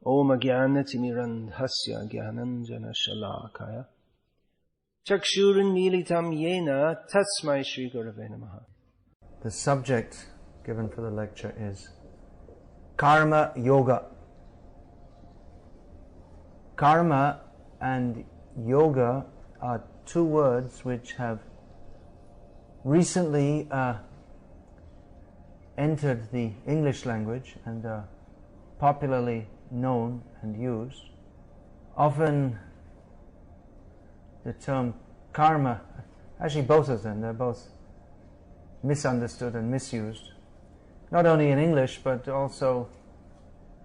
Om Jnanatirmirandhasya Jnananjana Shalakaya Chakshurunmilitam Yena Tasmai Shri Gurave Namaha. The subject given for the lecture is Karma Yoga. Karma and yoga are two words which have recently entered the English language and are popularly known and used. Often the term karma, actually both of them, they're both misunderstood and misused. Not only in English but also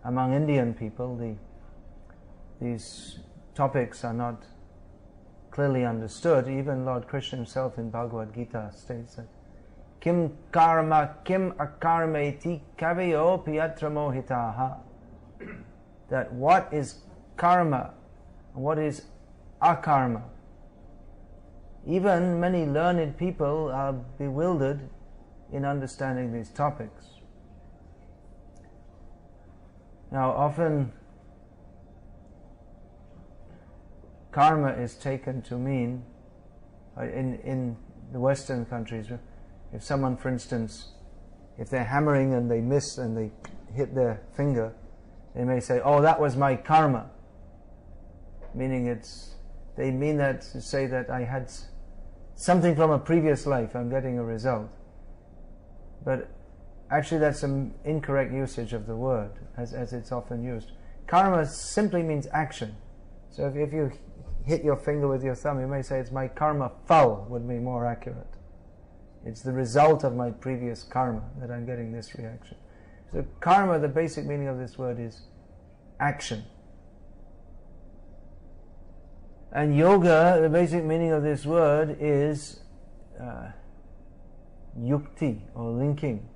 among Indian people, these topics are not clearly understood. Even Lord Krishna himself in Bhagavad Gita states that Kim karma kim akarmeti kaveyo piyatra mohitaha, that what is karma and what is akarma. Even many learned people are bewildered in understanding these topics. Now, often karma is taken to mean, in the Western countries, if someone, for instance, if they're hammering and they miss and they hit their finger, they may say, "Oh, that was my karma," meaning they mean that to say that I had something from a previous life, I'm getting a result. But actually that's an incorrect usage of the word as it's often used. Karma simply means action. So if you hit your finger with your thumb, you may say it's my karma phal, would be more accurate. It's the result of my previous karma that I'm getting this reaction. So karma, the basic meaning of this word is action. And yoga, the basic meaning of this word is yukti, or linking.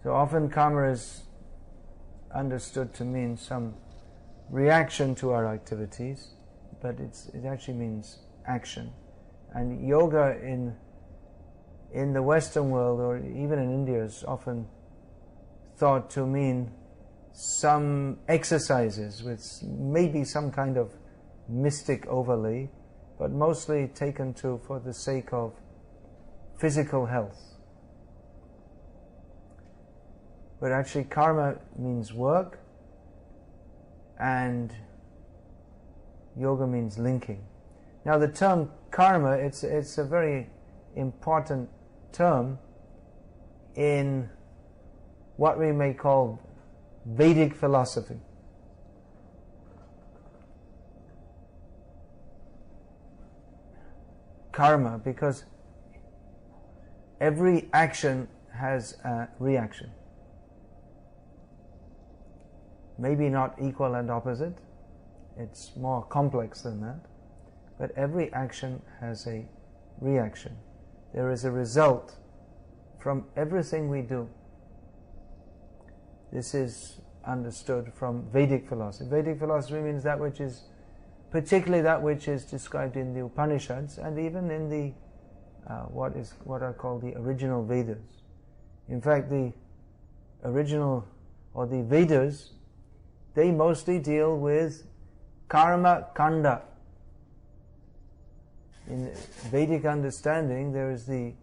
So often karma is understood to mean some reaction to our activities, but it actually means action. And yoga in the Western world, or even in India, is often thought to mean some exercises with maybe some kind of mystic overlay, but mostly taken for the sake of physical health. But actually karma means work, and yoga means linking. Now the term karma, it's a very important term in what we may call Vedic philosophy. Karma, because every action has a reaction. Maybe not equal and opposite, it's more complex than that, but every action has a reaction. There is a result from everything we do. This is understood from Vedic philosophy. Vedic philosophy means that which is, particularly that which is described in the Upanishads and even in the what are called the original Vedas. In fact, the original or the Vedas, they mostly deal with karma kanda. In Vedic understanding, there is the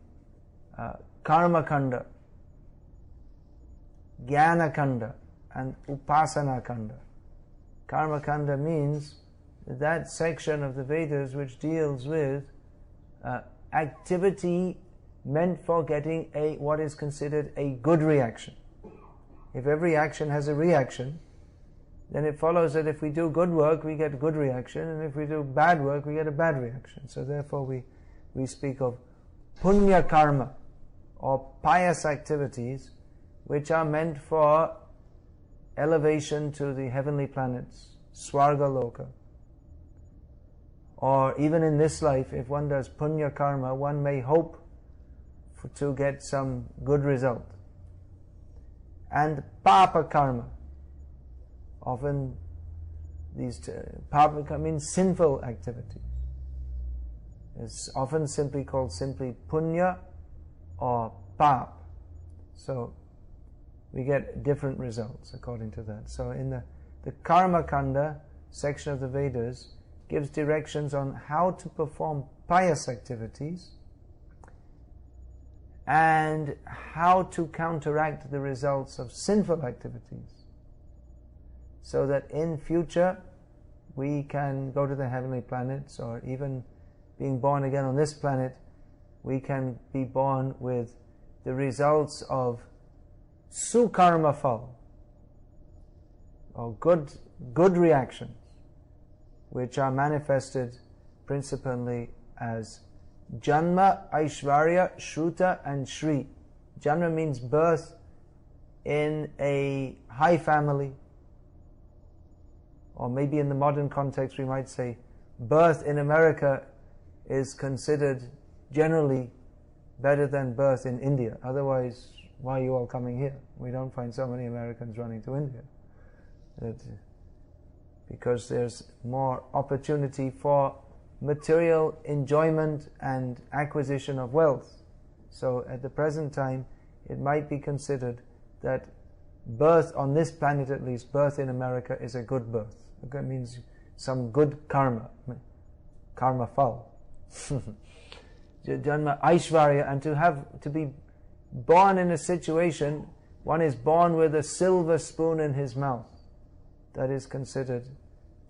karma kanda, jnana kanda, and upasana kanda. Karma kanda means that section of the Vedas which deals with activity meant for getting what is considered a good reaction. If every action has a reaction, then it follows that if we do good work, we get a good reaction, and if we do bad work, we get a bad reaction. So therefore we speak of punya karma, or pious activities, which are meant for elevation to the heavenly planets, Swarga Loka. Or even in this life, if one does punya karma, one may hope to get some good result. And papa karma, often these papa means sinful activities. It's often simply called punya or pap. So we get different results according to that. So in the Karma Kanda section of the Vedas gives directions on how to perform pious activities and how to counteract the results of sinful activities, so that in future we can go to the heavenly planets, or even being born again on this planet, we can be born with the results of sukarma phal, or good reactions, which are manifested principally as Janma, Aishvarya, Shruta and Shri. Janma means birth in a high family, or maybe in the modern context we might say birth in America is considered generally better than birth in India. Otherwise, why are you all coming here? We don't find so many Americans running to India. Because there's more opportunity for material enjoyment and acquisition of wealth. So at the present time, it might be considered that birth on this planet, at least, birth in America is a good birth. That means some good karma phal. Janma Aishvarya, and to be born in a situation, one is born with a silver spoon in his mouth. That is considered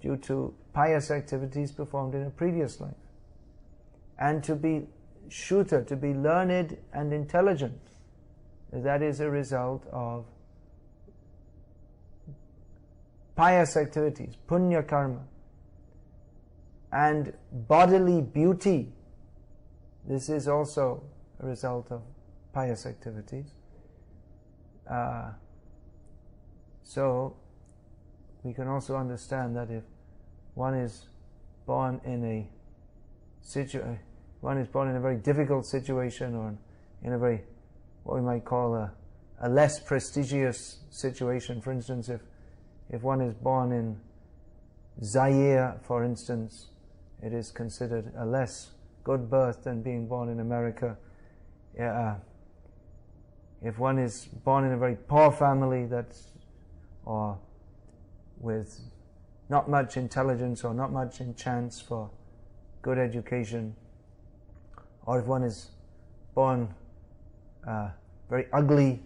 due to pious activities performed in a previous life. And to be Shruta, to be learned and intelligent, that is a result of pious activities, punya karma. And bodily beauty, this is also a result of pious activities. So we can also understand that if one is born in a very difficult situation, or in a very, what we might call a less prestigious situation. For instance, if one is born in Zaire, for instance, it is considered a less good birth than being born in America. If one is born in a very poor family, or with not much intelligence or not much chance for good education, or if one is born very ugly,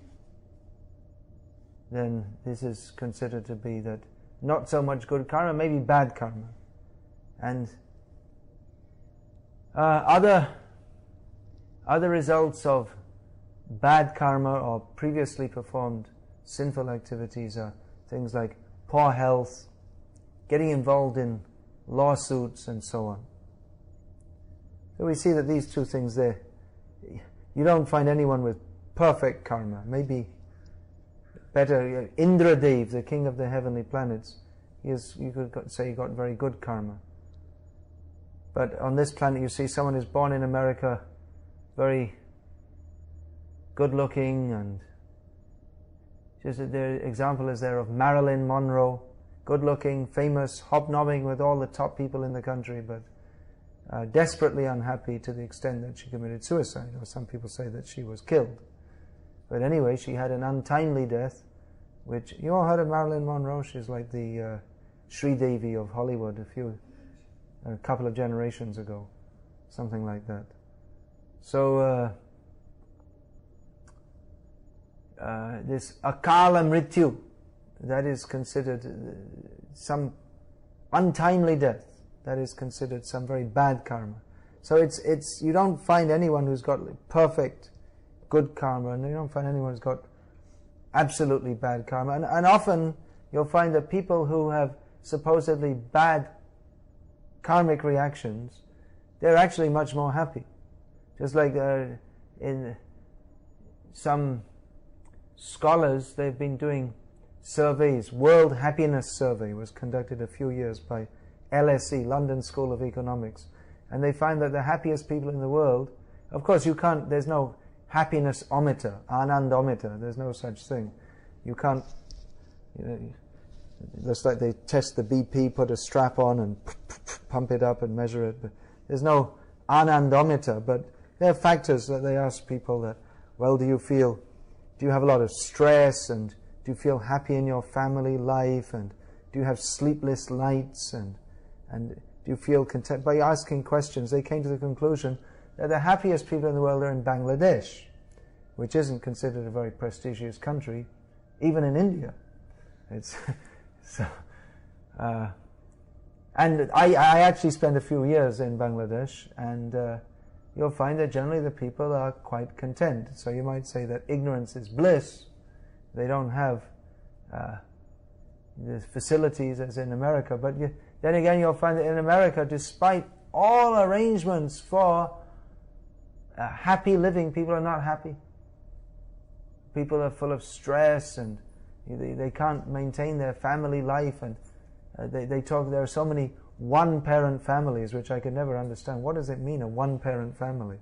then this is considered to be that not so much good karma, maybe bad karma. And other results of bad karma or previously performed sinful activities are things like poor health, getting involved in lawsuits, and so on. So we see that these two things there, you don't find anyone with perfect karma. Maybe better, Indra Dev, the king of the heavenly planets, you could say he got very good karma. But on this planet you see someone is born in America, very good looking, and just the example is there of Marilyn Monroe, good looking, famous, hobnobbing with all the top people in the country, but desperately unhappy to the extent that she committed suicide, or some people say that she was killed. But anyway, she had an untimely death, which, you all heard of Marilyn Monroe? She's like the Sri Devi of Hollywood a couple of generations ago, something like that. So this akala mrityu, that is considered some untimely death, that is considered some very bad karma. So it's you don't find anyone who's got perfect good karma, and you don't find anyone who's got absolutely bad karma. And often you'll find that people who have supposedly bad karmic reactions, they're actually much more happy. Just like in some scholars, they've been doing surveys. World Happiness Survey was conducted a few years by LSE, London School of Economics, and they find that the happiest people in the world, of course there's no happiness-ometer, anandometer, there's no such thing. You can't, just like they test the BP, put a strap on and pump it up and measure it. But there's no anandometer, but there are factors that they ask people that, well, do you feel do you have a lot of stress, and do you feel happy in your family life, and do you have sleepless nights, and do you feel content? By asking questions, they came to the conclusion that the happiest people in the world are in Bangladesh, which isn't considered a very prestigious country, even in India. It's so. And I actually spent a few years in Bangladesh, and you'll find that generally the people are quite content. So you might say that ignorance is bliss. They don't have the facilities as in America. But then again, you'll find that in America, despite all arrangements for happy living, people are not happy. People are full of stress, and they can't maintain their family life, and they talk, there are so many one-parent families, which I could never understand. What does it mean, a one-parent family?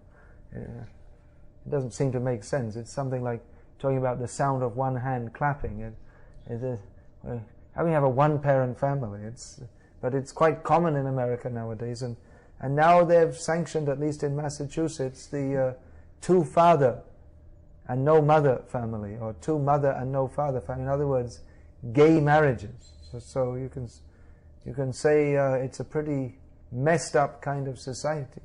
It doesn't seem to make sense. It's something like talking about the sound of one hand clapping. How can you have a one-parent family? But it's quite common in America nowadays, and now they've sanctioned, at least in Massachusetts, the two-father and no mother family, or two mother and no father family. In other words, gay marriages. So you can say it's a pretty messed up kind of society.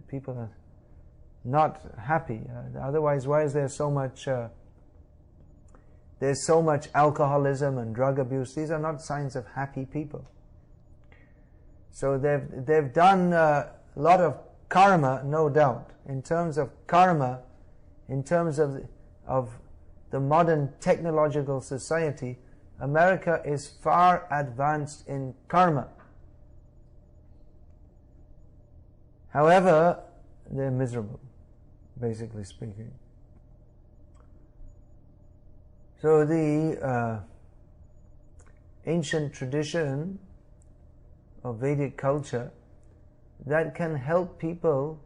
People are not happy. Otherwise, why is there so much? There's so much alcoholism and drug abuse. These are not signs of happy people. So they've done a lot of karma, no doubt. In terms of karma, in terms of the modern technological society, America is far advanced in karma. However, they're miserable, basically speaking. So the ancient tradition of Vedic culture that can help people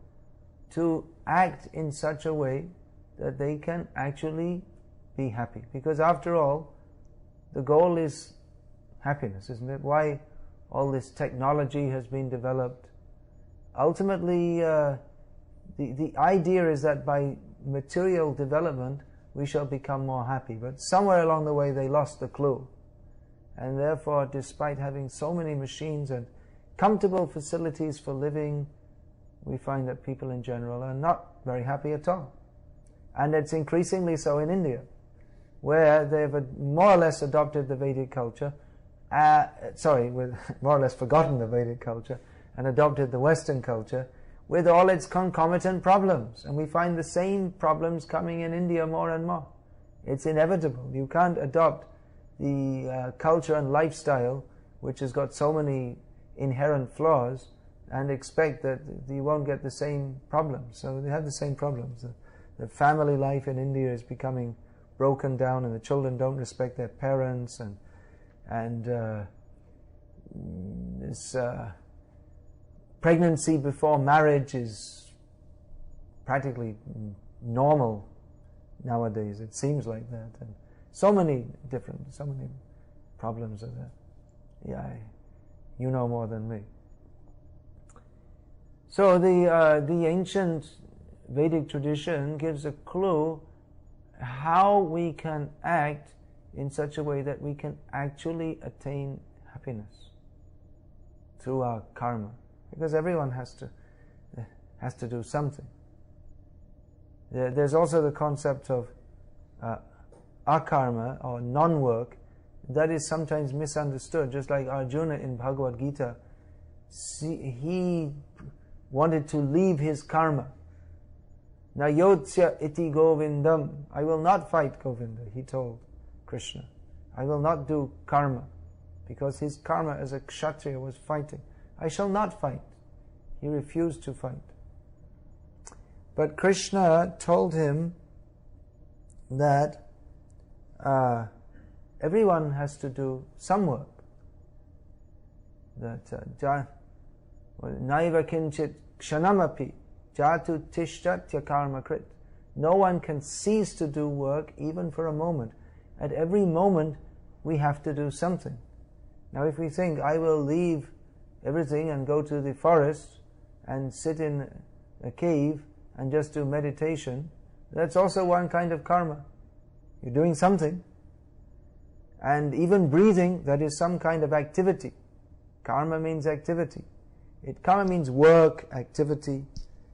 to act in such a way that they can actually be happy. Because after all, the goal is happiness, isn't it? Why all this technology has been developed? Ultimately, the idea is that by material development, we shall become more happy. But somewhere along the way, they lost the clue. And therefore, despite having so many machines and comfortable facilities for living, we find that people in general are not very happy at all. And it's increasingly so in India, where they've more or less adopted the Vedic culture, with more or less forgotten the Vedic culture and adopted the Western culture with all its concomitant problems. And we find the same problems coming in India more and more. It's inevitable. You can't adopt the culture and lifestyle, which has got so many inherent flaws, and expect that you won't get the same problems. So they have the same problems. The family life in India is becoming broken down, and the children don't respect their parents, and this pregnancy before marriage is practically normal nowadays. It seems like that, and so many problems are there. Yeah, you know more than me. So the ancient Vedic tradition gives a clue how we can act in such a way that we can actually attain happiness through our karma, because everyone has to do something. There's also the concept of akarma, or non-work, that is sometimes misunderstood. Just like Arjuna in Bhagavad Gita, he wanted to leave his karma. Na yotsya iti govindam. I will not fight Govinda, he told Krishna. I will not do karma, because his karma as a kshatriya was fighting. I shall not fight. He refused to fight. But Krishna told him that everyone has to do some work. That naiva kinchit kshanamapi jatu tishtatya karma krit. No one can cease to do work even for a moment. At every moment we have to do something. Now if we think, I will leave everything and go to the forest and sit in a cave and just do meditation, That's also one kind of karma. You're doing something. And even breathing, that is some kind of activity. Karma means activity. Karma means work, activity.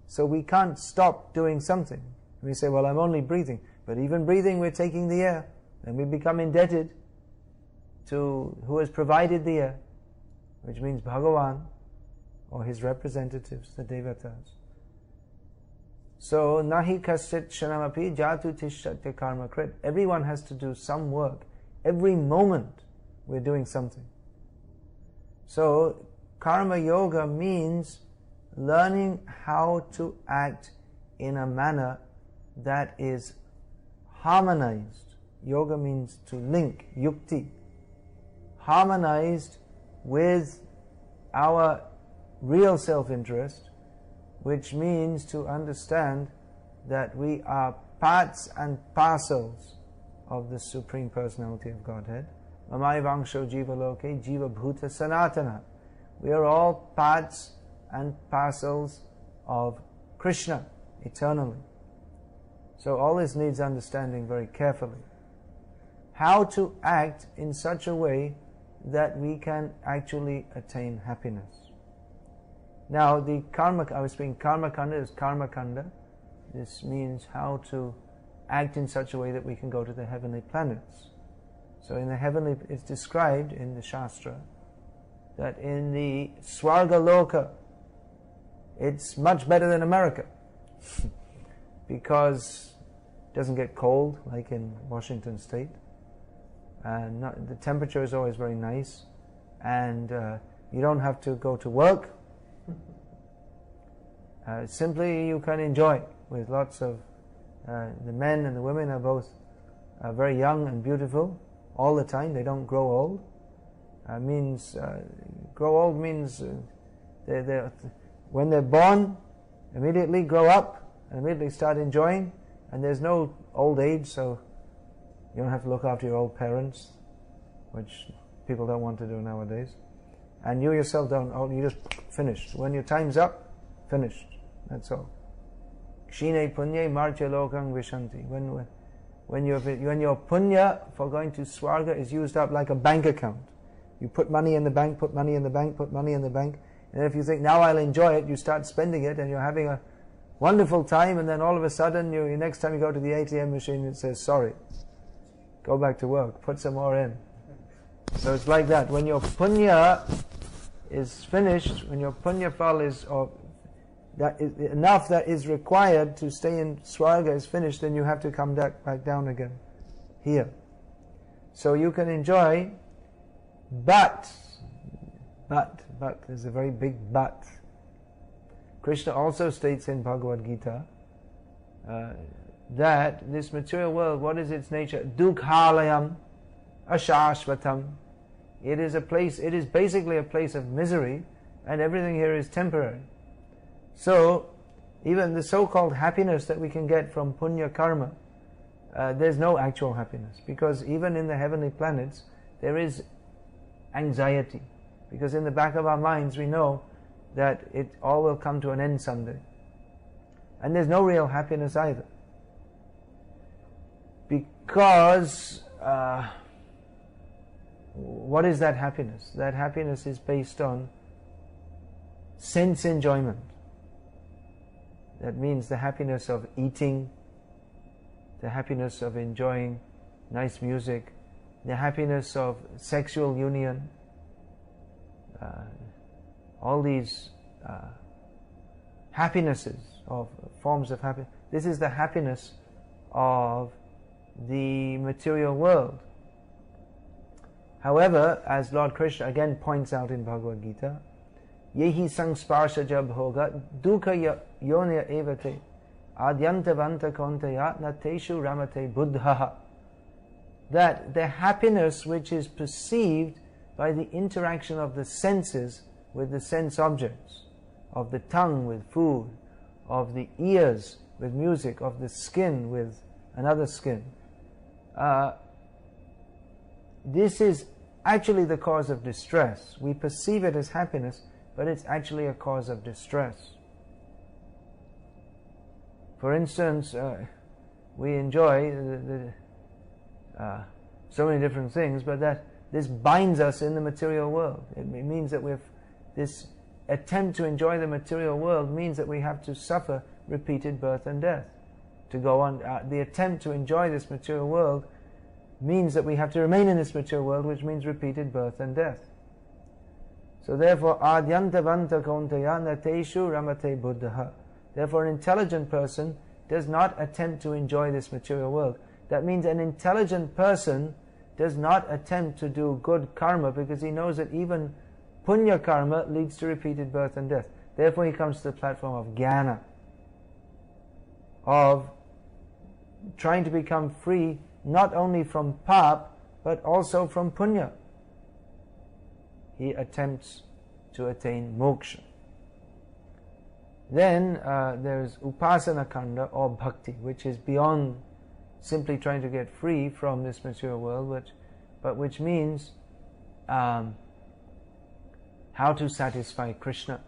So we can't stop doing something. We say, well, I'm only breathing. But even breathing, we're taking the air. And we become indebted to who has provided the air, which means Bhagavan, or his representatives, the devatas. So, nahi kasit shanamapi jatu tishatya karma krit. Everyone has to do some work. Every moment we're doing something. So, karma yoga means learning how to act in a manner that is harmonized. Yoga means to link, yukti. Harmonized with our real self-interest, which means to understand that we are parts and parcels of the Supreme Personality of Godhead. Mamai vangsho jiva loke jiva bhuta sanatana. We are all parts and parcels of Krishna eternally. So all this needs understanding very carefully. How to act in such a way that we can actually attain happiness. Now the karma, I was speaking karma kanda is karma kanda. This means how to act in such a way that we can go to the heavenly planets. So in the heavenly, it's described in the Shastra that in the Swarga Loka, it's much better than America because it doesn't get cold like in Washington State. And the temperature is always very nice, and you don't have to go to work. Simply you can enjoy with lots of the men and the women are both very young and beautiful all the time. They don't grow old. Grow old means when they're born, immediately grow up and immediately start enjoying, and there's no old age, so you don't have to look after your old parents, which people don't want to do nowadays. And you yourself don't, you just finished. When your time's up, finished. That's all. Kshine punye marcha lokang vishanti. When your punya for going to Swarga is used up like a bank account. You put money in the bank, put money in the bank, put money in the bank, and if you think, now I'll enjoy it, you start spending it, and you're having a wonderful time, and then all of a sudden, next time you go to the ATM machine, it says, sorry, go back to work, put some more in. So it's like that. When your punya is finished, when your punya fal is enough that is required to stay in Swarga is finished, then you have to come back down again here. So you can enjoy, but there's a very big but. Krishna also states in Bhagavad Gita that this material world, what is its nature? Dukhalayam ashashvatam. It is basically a place of misery, and everything here is temporary. So, even the so-called happiness that we can get from punya karma, there's no actual happiness, because even in the heavenly planets, there is anxiety, because in the back of our minds we know that it all will come to an end someday. And there's no real happiness either, because what is that happiness? That happiness is based on sense enjoyment. That means the happiness of eating, the happiness of enjoying nice music, the happiness of sexual union, all these happinesses, of forms of happiness. This is the happiness of the material world. However, as Lord Krishna again points out in Bhagavad Gita, yehi sangsparshaja bhoga dukkha yonya evate adyantavanta kontaya nateshu ramate buddhaha. That the happiness which is perceived by the interaction of the senses with the sense objects, of the tongue with food, of the ears with music, of the skin with another skin, this is actually the cause of distress. We perceive it as happiness, but it's actually a cause of distress. For instance, we enjoy so many different things, but that this binds us in the material world. It means that this attempt to enjoy the material world means that we have to suffer repeated birth and death. To go on, the attempt to enjoy this material world means that we have to remain in this material world, which means repeated birth and death. So therefore, adyantavanta kauntaya nateshu ramate buddhaha. Therefore, an intelligent person does not attempt to enjoy this material world. That means an intelligent person does not attempt to do good karma, because he knows that even punya karma leads to repeated birth and death. Therefore, he comes to the platform of jnana, of trying to become free not only from pap but also from punya. He attempts to attain moksha. Then there's upasana kanda or bhakti, which is beyond simply trying to get free from this material world, but which means how to satisfy Krishna,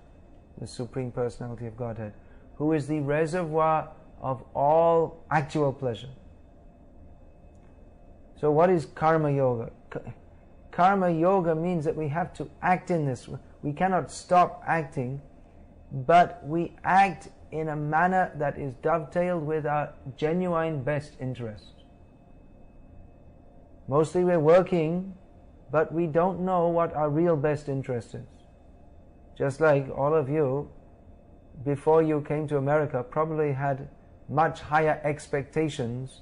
the Supreme Personality of Godhead, who is the reservoir of all actual pleasure. So what is karma yoga? Karma yoga means that we have to act in this. We cannot stop acting, but we act in a manner that is dovetailed with our genuine best interest. Mostly we're working, but we don't know what our real best interest is. Just like all of you, before you came to America, probably had much higher expectations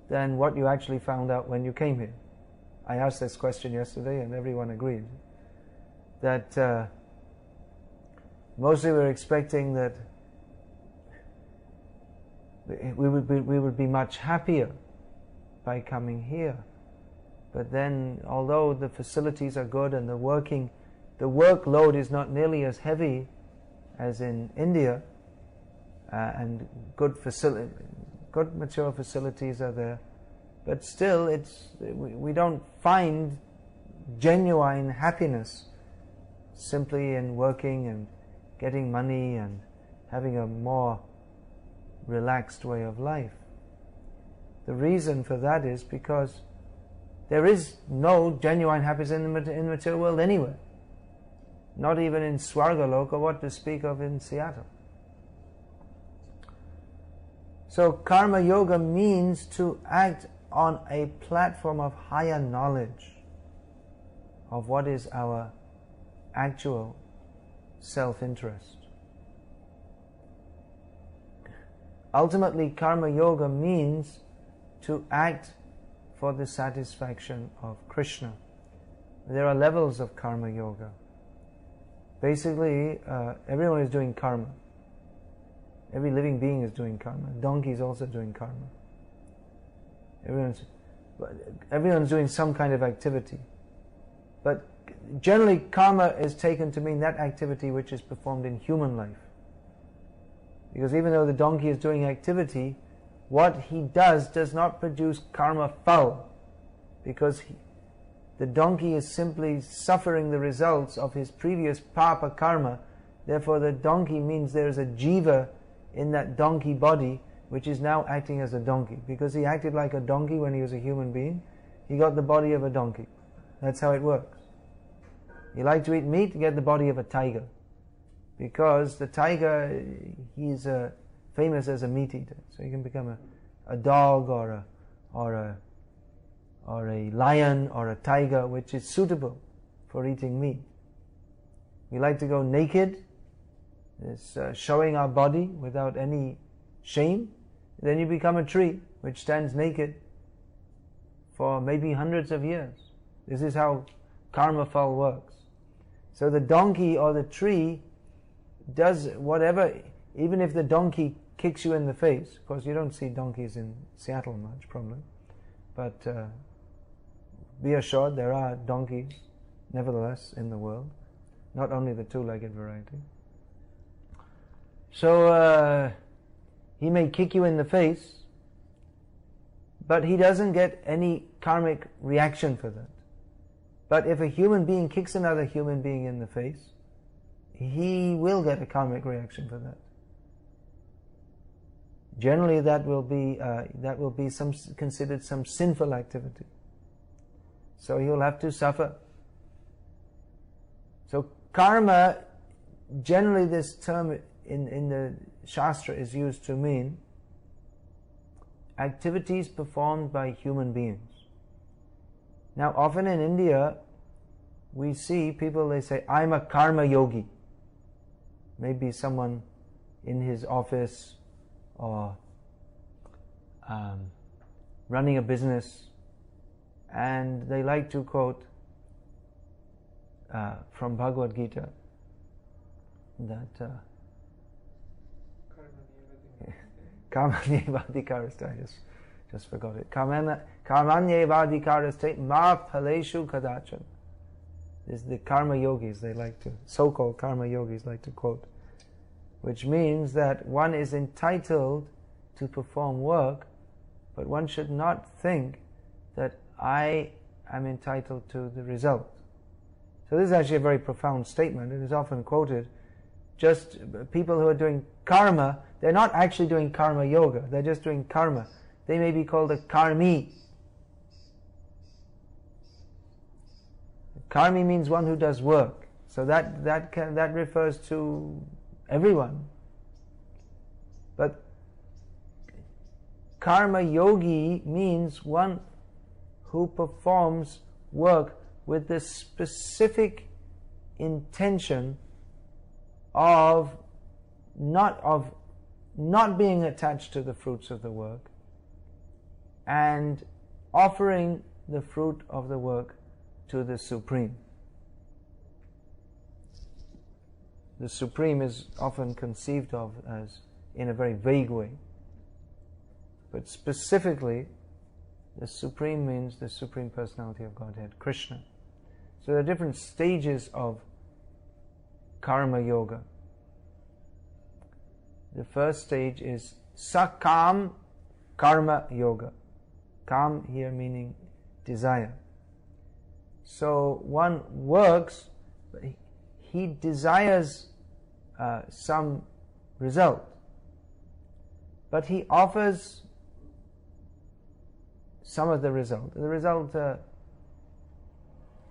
than what you actually found out when you came here. I asked this question yesterday and everyone agreed that mostly we're expecting that we would be much happier by coming here. But then, although the facilities are good and the workload is not nearly as heavy as in India, and good material facilities are there, but still we don't find genuine happiness simply in working and getting money and having a more relaxed way of life. The reason for that is because there is no genuine happiness in the material world anywhere. Not even in Swargaloka, what to speak of in Seattle. So karma yoga means to act on a platform of higher knowledge of what is our actual self-interest. Ultimately, karma yoga means to act for the satisfaction of Krishna. There are levels of karma yoga. Basically, everyone is doing karma. Every living being is doing karma. Donkey is also doing karma. Everyone's doing some kind of activity. But generally, karma is taken to mean that activity which is performed in human life. Because even though the donkey is doing activity, what he does not produce karma phal, because the donkey is simply suffering the results of his previous papa karma. Therefore, the donkey means there is a jiva in that donkey body which is now acting as a donkey. Because he acted like a donkey when he was a human being, he got the body of a donkey. That's how it works. You like to eat meat, you get the body of a tiger. Because the tiger, he's famous as a meat eater. So you can become a dog or a lion or a tiger which is suitable for eating meat. We like to go naked, it's showing our body without any shame. Then you become a tree which stands naked for maybe hundreds of years. This is how karma phal works. So the donkey or the tree does whatever, even if the donkey kicks you in the face. Of course, you don't see donkeys in Seattle much, probably. But be assured there are donkeys, nevertheless, in the world. Not only the two-legged variety. So he may kick you in the face, but he doesn't get any karmic reaction for that. But if a human being kicks another human being in the face, he will get a karmic reaction for that. generally that will be considered some sinful activity. So he will have to suffer. So karma, generally this term in the Shastra is used to mean activities performed by human beings. Now often in India, we see people, they say, I'm a karma yogi. Maybe someone in his office or running a business, and they like to quote from Bhagavad Gita that Karmanyevadikaraste, I just forgot it. Karmanyevadikaraste ma phaleshu kadachan. This is the karma yogis, they like to, so-called karma yogis like to quote, which means that one is entitled to perform work, but one should not think that I am entitled to the result. So this is actually a very profound statement. It is often quoted. Just people who are doing karma, they're not actually doing karma yoga, they're just doing karma. They may be called a karmi. Karmi means one who does work. So that refers to everyone. But karma yogi means one who performs work with the specific intention of not being attached to the fruits of the work and offering the fruit of the work to the Supreme. The Supreme is often conceived of as in a very vague way, but specifically the Supreme means the Supreme Personality of Godhead, Krishna. So there are different stages of karma yoga. The first stage is sakam karma yoga. Kam here meaning desire. So one works, but he desires some result, but he offers some of the result. The result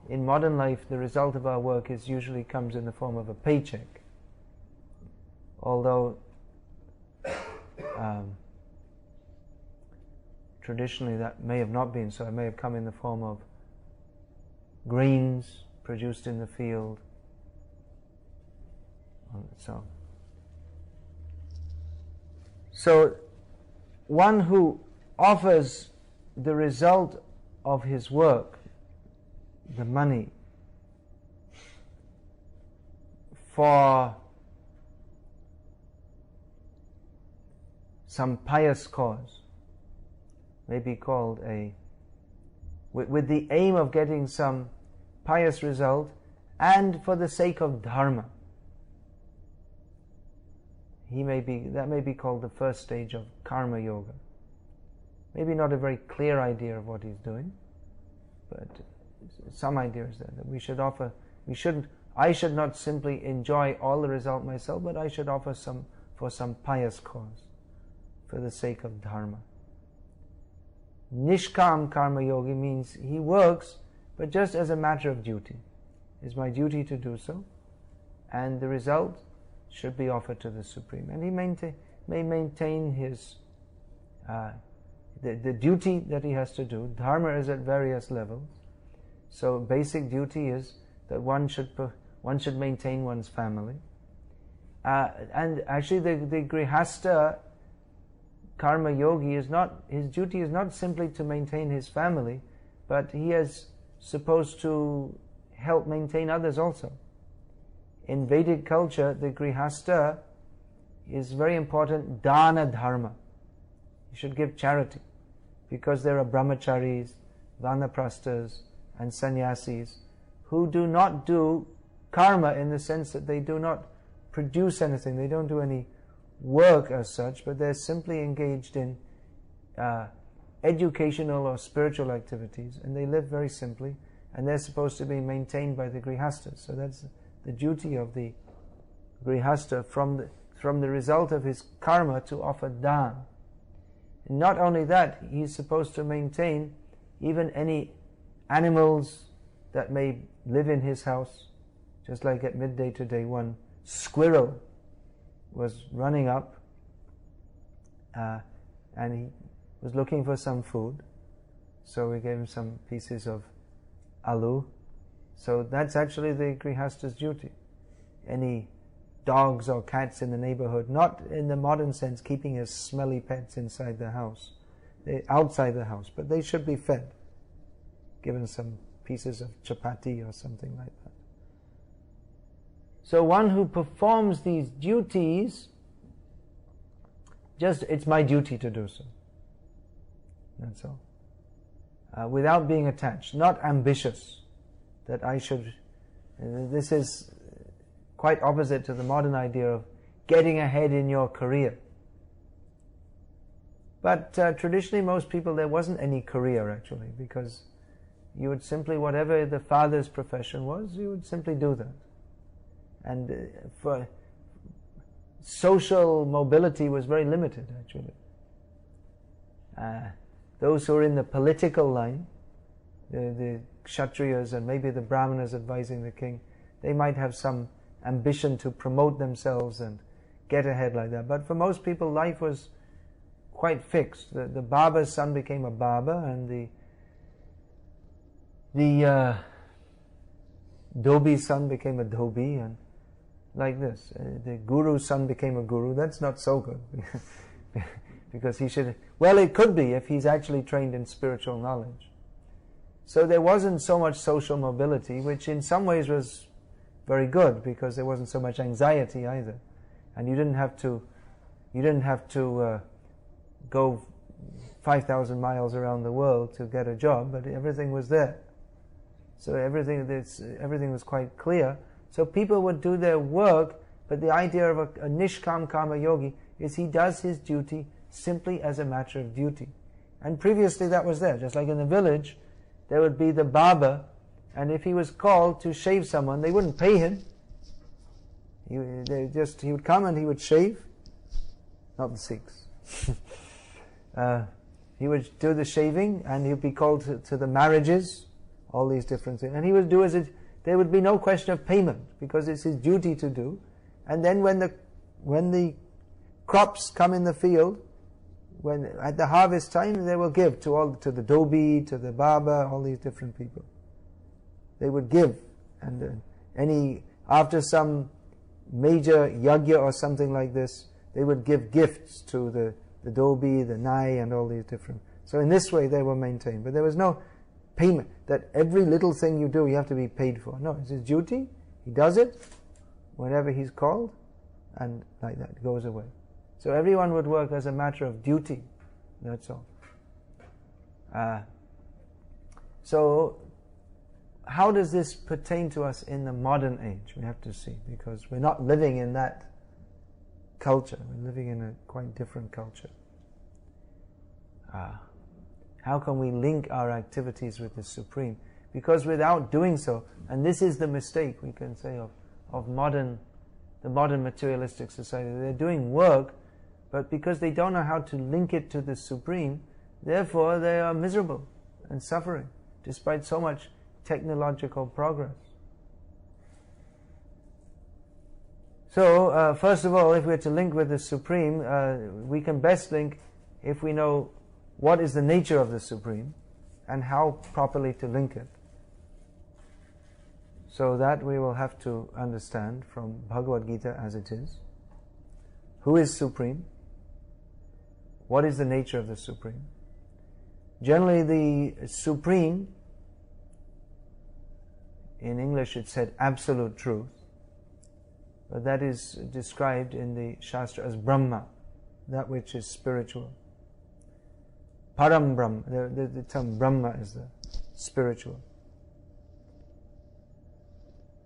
in modern life, the result of our work is usually comes in the form of a paycheck. Although traditionally that may have not been so. It may have come in the form of grains produced in the field. So one who offers the result of his work, the money, for some pious cause, may be called with the aim of getting some pious result and for the sake of dharma. That may be called the first stage of karma yoga. Maybe not a very clear idea of what he's doing, but some idea is there that I should not simply enjoy all the result myself, but I should offer some for some pious cause, for the sake of dharma. Nishkam karma yogi means he works, but just as a matter of duty. It's my duty to do so, and the result should be offered to the Supreme. And he may maintain his the duty that he has to do. Dharma is at various levels. So basic duty is that one should maintain one's family. And actually the Grihastha karma yogi his duty is not simply to maintain his family, but he is supposed to help maintain others also. In Vedic culture, the Grihastha is very important dana dharma. You should give charity, because there are brahmacharis, vanaprasthas and sannyasis who do not do karma in the sense that they do not produce anything, they don't do any work as such, but they're simply engaged in educational or spiritual activities, and they live very simply, and they're supposed to be maintained by the Grihasthas. So that's the duty of the Grihastha from the result of his karma to offer dan, Not only that, he's supposed to maintain even any animals that may live in his house. Just like at midday today, one squirrel was running up and he was looking for some food. So we gave him some pieces of aloo. So that's actually the Grihasta's duty. Any dogs or cats in the neighborhood, not in the modern sense keeping his smelly pets inside the house, outside the house, but they should be fed, given some pieces of chapati or something like that. So one who performs these duties, just it's my duty to do so. That's all. Without being attached, not ambitious, that I should. This is quite opposite to the modern idea of getting ahead in your career. But traditionally, most people, there wasn't any career actually, because you would simply, whatever the father's profession was, you would simply do that. And for social mobility was very limited actually. Those who are in the political line, the Kshatriyas and maybe the Brahmanas advising the king, they might have some ambition to promote themselves and get ahead like that. But for most people, life was quite fixed. The barber's son became a barber, and the dhobi's son became a dhobi, and like this. The guru's son became a guru. That's not so good. Because he should, well, it could be if he's actually trained in spiritual knowledge. So there wasn't so much social mobility, which in some ways was very good, because there wasn't so much anxiety either, and you didn't have to go 5,000 miles around the world to get a job, but everything was there. So everything was quite clear. So people would do their work, but the idea of a nishkam karma yogi is he does his duty simply as a matter of duty. And previously that was there. Just like in the village, there would be the barber, and if he was called to shave someone, they wouldn't pay him. He would come and he would shave. Not the Sikhs. He would do the shaving, and he would be called to the marriages, all these different things. And he would do as it. There would be no question of payment, because it's his duty to do. And then when the crops come in the field, when at the harvest time, they will give to the dhobi, to the barber, all these different people. They would give, and after some major yajna or something like this, they would give gifts to the dhobi, the nai, and all these different. So in this way they were maintained. But there was no payment, that every little thing you do you have to be paid for. No, it's his duty. He does it whenever he's called, and like that, it goes away. So everyone would work as a matter of duty. That's all. So how does this pertain to us in the modern age? We have to see, because we're not living in that culture. We're living in a quite different culture. How can we link our activities with the Supreme? Because without doing so, and this is the mistake we can say of the modern materialistic society, they're doing work, but because they don't know how to link it to the Supreme, therefore they are miserable and suffering, despite so much technological progress. So, first of all, if we're to link with the Supreme, we can best link if we know what is the nature of the Supreme and how properly to link it. So that we will have to understand from Bhagavad Gita as it is. Who is Supreme? What is the nature of the Supreme? Generally the Supreme, in English it's said absolute truth, but that is described in the Shastra as Brahma, that which is spiritual. Param Brahma, the term Brahma is the spiritual.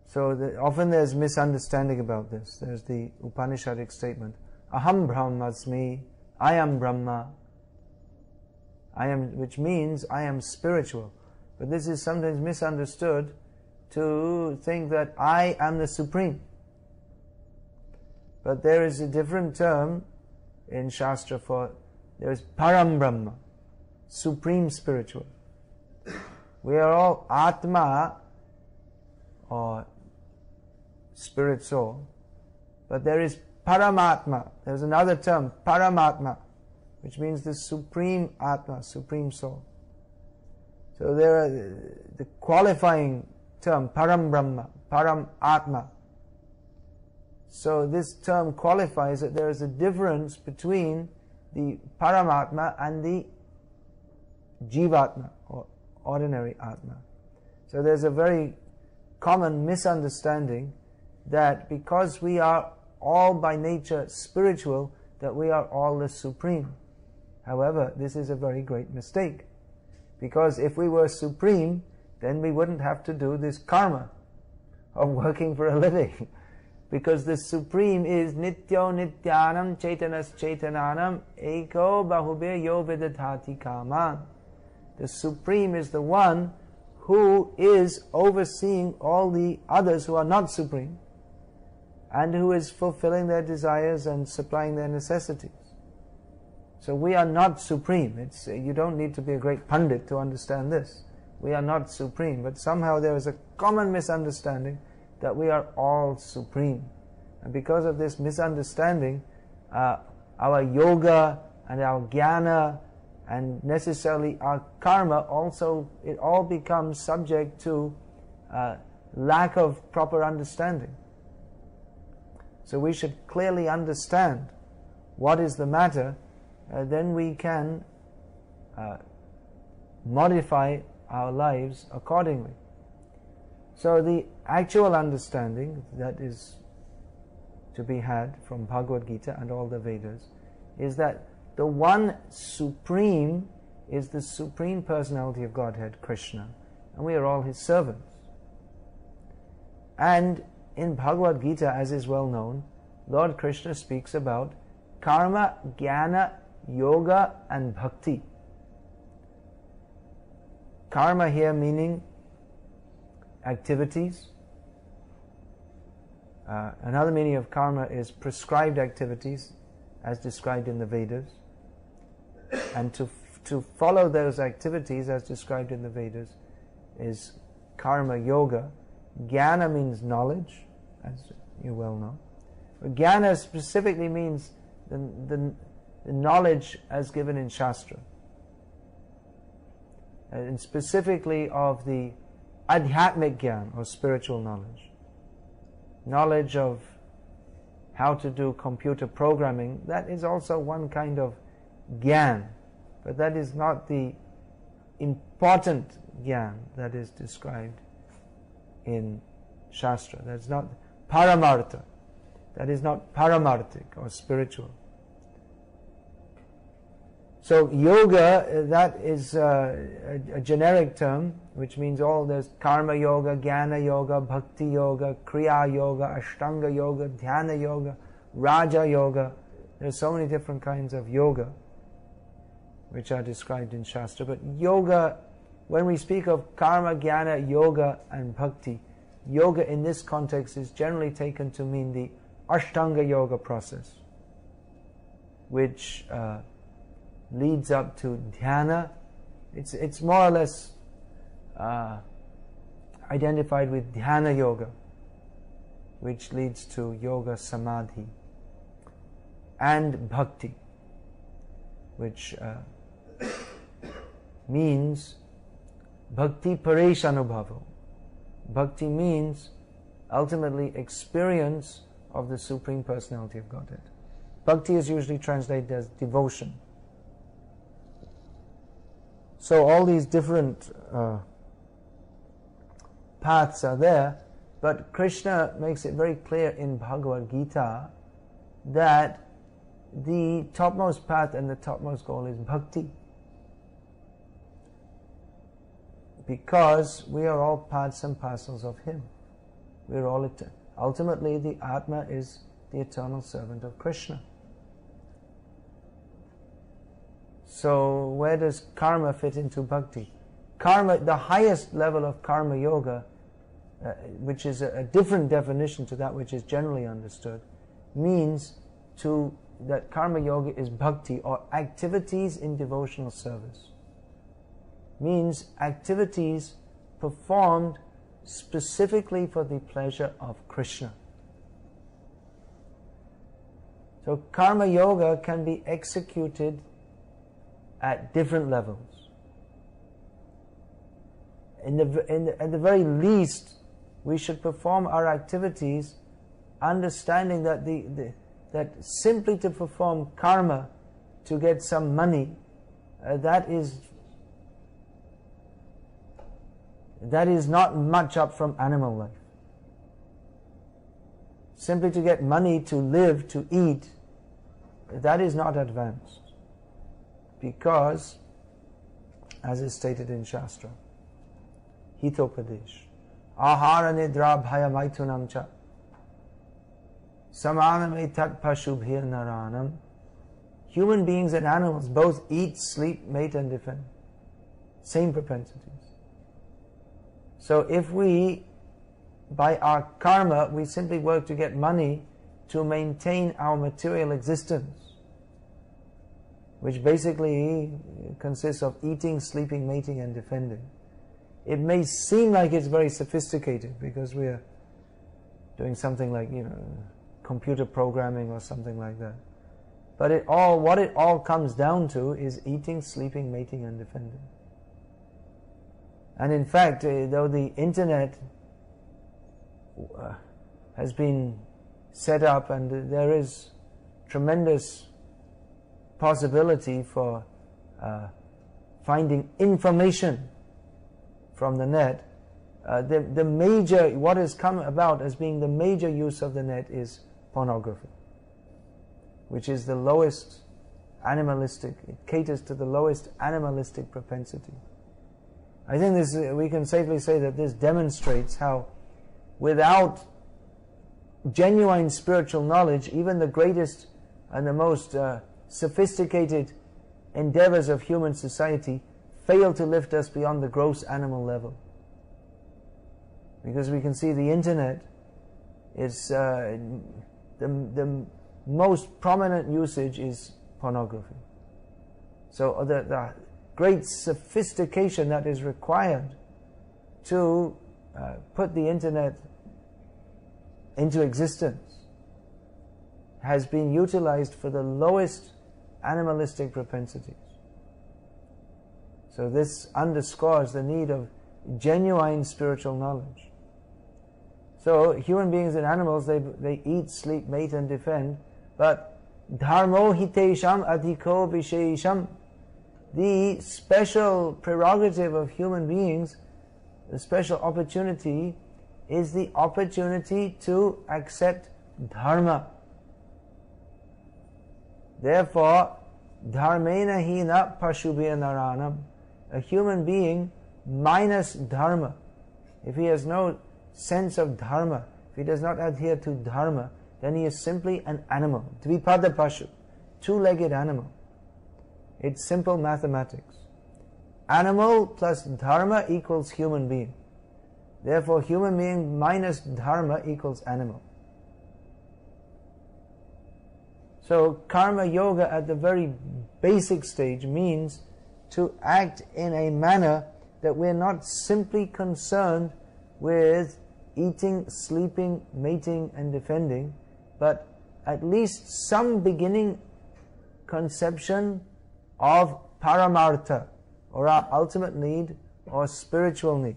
So often there's misunderstanding about this. There's the Upanishadic statement, Aham Brahmasmi, I am Brahma, which means I am spiritual. But this is sometimes misunderstood to think that I am the Supreme. But there is a different term in Shastra for there is Param Brahma, Supreme Spiritual. We are all Atma, or Spirit Soul, but there is Paramatma. There's another term, Paramatma, which means the Supreme Atma, Supreme Soul. So there are the qualifying term, Param Brahma, Param Atma. So this term qualifies that there is a difference between the Paramatma and the Jivatma, or ordinary Atma. So there's a very common misunderstanding that because we are all by nature spiritual, that we are all the supreme. However, this is a very great mistake. Because if we were supreme, then we wouldn't have to do this karma of working for a living. Because the supreme is nityo nityanam chaitanas chaitananam eko bahubir yo vidadhati kaman. The supreme is the one who is overseeing all the others who are not supreme, and who is fulfilling their desires and supplying their necessities. So we are not supreme. You don't need to be a great pundit to understand this. We are not supreme, but somehow there is a common misunderstanding that we are all supreme. And because of this misunderstanding, our yoga and our jnana and necessarily our karma also, it all becomes subject to lack of proper understanding. So we should clearly understand what is the matter, then we can modify our lives accordingly. So the actual understanding that is to be had from Bhagavad Gita and all the Vedas is that the one supreme is the Supreme Personality of Godhead, Krishna, and we are all His servants. And in Bhagavad Gita, as is well known, Lord Krishna speaks about karma, jnana, yoga and bhakti. Karma here meaning activities. Another meaning of karma is prescribed activities as described in the Vedas. And to follow those activities as described in the Vedas is karma yoga. Jnana means knowledge, as you well know. But jnana specifically means the knowledge as given in Shastra. And specifically of the adhyatmic jnana, or spiritual knowledge. Knowledge of how to do computer programming, that is also one kind of jnana, but that is not the important jnana that is described in Shastra. That's not paramartha. That is not paramarthic or spiritual. So yoga, that is a generic term, which means all there's karma yoga, jnana yoga, bhakti yoga, kriya yoga, ashtanga yoga, dhyana yoga, raja yoga. There's so many different kinds of yoga which are described in Shastra. But yoga, when we speak of karma, jnana, yoga and bhakti, yoga in this context is generally taken to mean the ashtanga yoga process, which leads up to dhyana. It's more or less identified with dhyana yoga, which leads to yoga samadhi, and bhakti, which means bhakti paresh anubhava. Bhakti means ultimately experience of the Supreme Personality of Godhead. Bhakti is usually translated as devotion. So all these different paths are there, but Krishna makes it very clear in Bhagavad Gita that the topmost path and the topmost goal is bhakti. Because we are all parts and parcels of Him. We are all ultimately the Atma is the eternal servant of Krishna. So where does karma fit into bhakti? Karma, the highest level of karma yoga, which is a different definition to that which is generally understood, means to that karma yoga is bhakti, or activities in devotional service. Means activities performed specifically for the pleasure of Krishna. So karma yoga can be executed at different levels. At the very least, we should perform our activities understanding that that simply to perform karma to get some money, that is not much up from animal life. Simply to get money to live, to eat, that is not advanced. Because, as is stated in Shastra, Hitopadesh, Ahara nidra bhaya maitunam cha samanam etat pashubhir naranam. Human beings and animals both eat, sleep, mate and defend. Same propensities. So if we, by our karma, we simply work to get money to maintain our material existence, which basically consists of eating, sleeping, mating and defending. It may seem like it's very sophisticated because we are doing something like, computer programming or something like that. But what it all comes down to is eating, sleeping, mating and defending. And in fact, though the internet has been set up and there is tremendous possibility for finding information from the net, what has come about as being the major use of the net is pornography, which is the lowest animalistic, it caters to the lowest animalistic propensity. I think we can safely say that this demonstrates how without genuine spiritual knowledge, even the greatest and the most sophisticated endeavors of human society fail to lift us beyond the gross animal level. Because we can see the internet is the most prominent usage is pornography. So the great sophistication that is required to put the internet into existence has been utilized for the lowest animalistic propensities. So this underscores the need of genuine spiritual knowledge. So human beings and animals, they eat, sleep, mate and defend, but dharmo hitesham adhiko vishesham, the special prerogative of human beings, the special opportunity is the opportunity to accept dharma. Therefore, dharmena hina pashubhya naranam, a human being minus dharma, if he has no sense of dharma, if he does not adhere to dharma, then he is simply an animal. Dvipada pashu, two-legged animal. It's simple mathematics. Animal plus dharma equals human being. Therefore, human being minus dharma equals animal. So, karma yoga at the very basic stage means to act in a manner that we're not simply concerned with eating, sleeping, mating and defending, but at least some beginning conception of paramartha, or our ultimate need or spiritual need.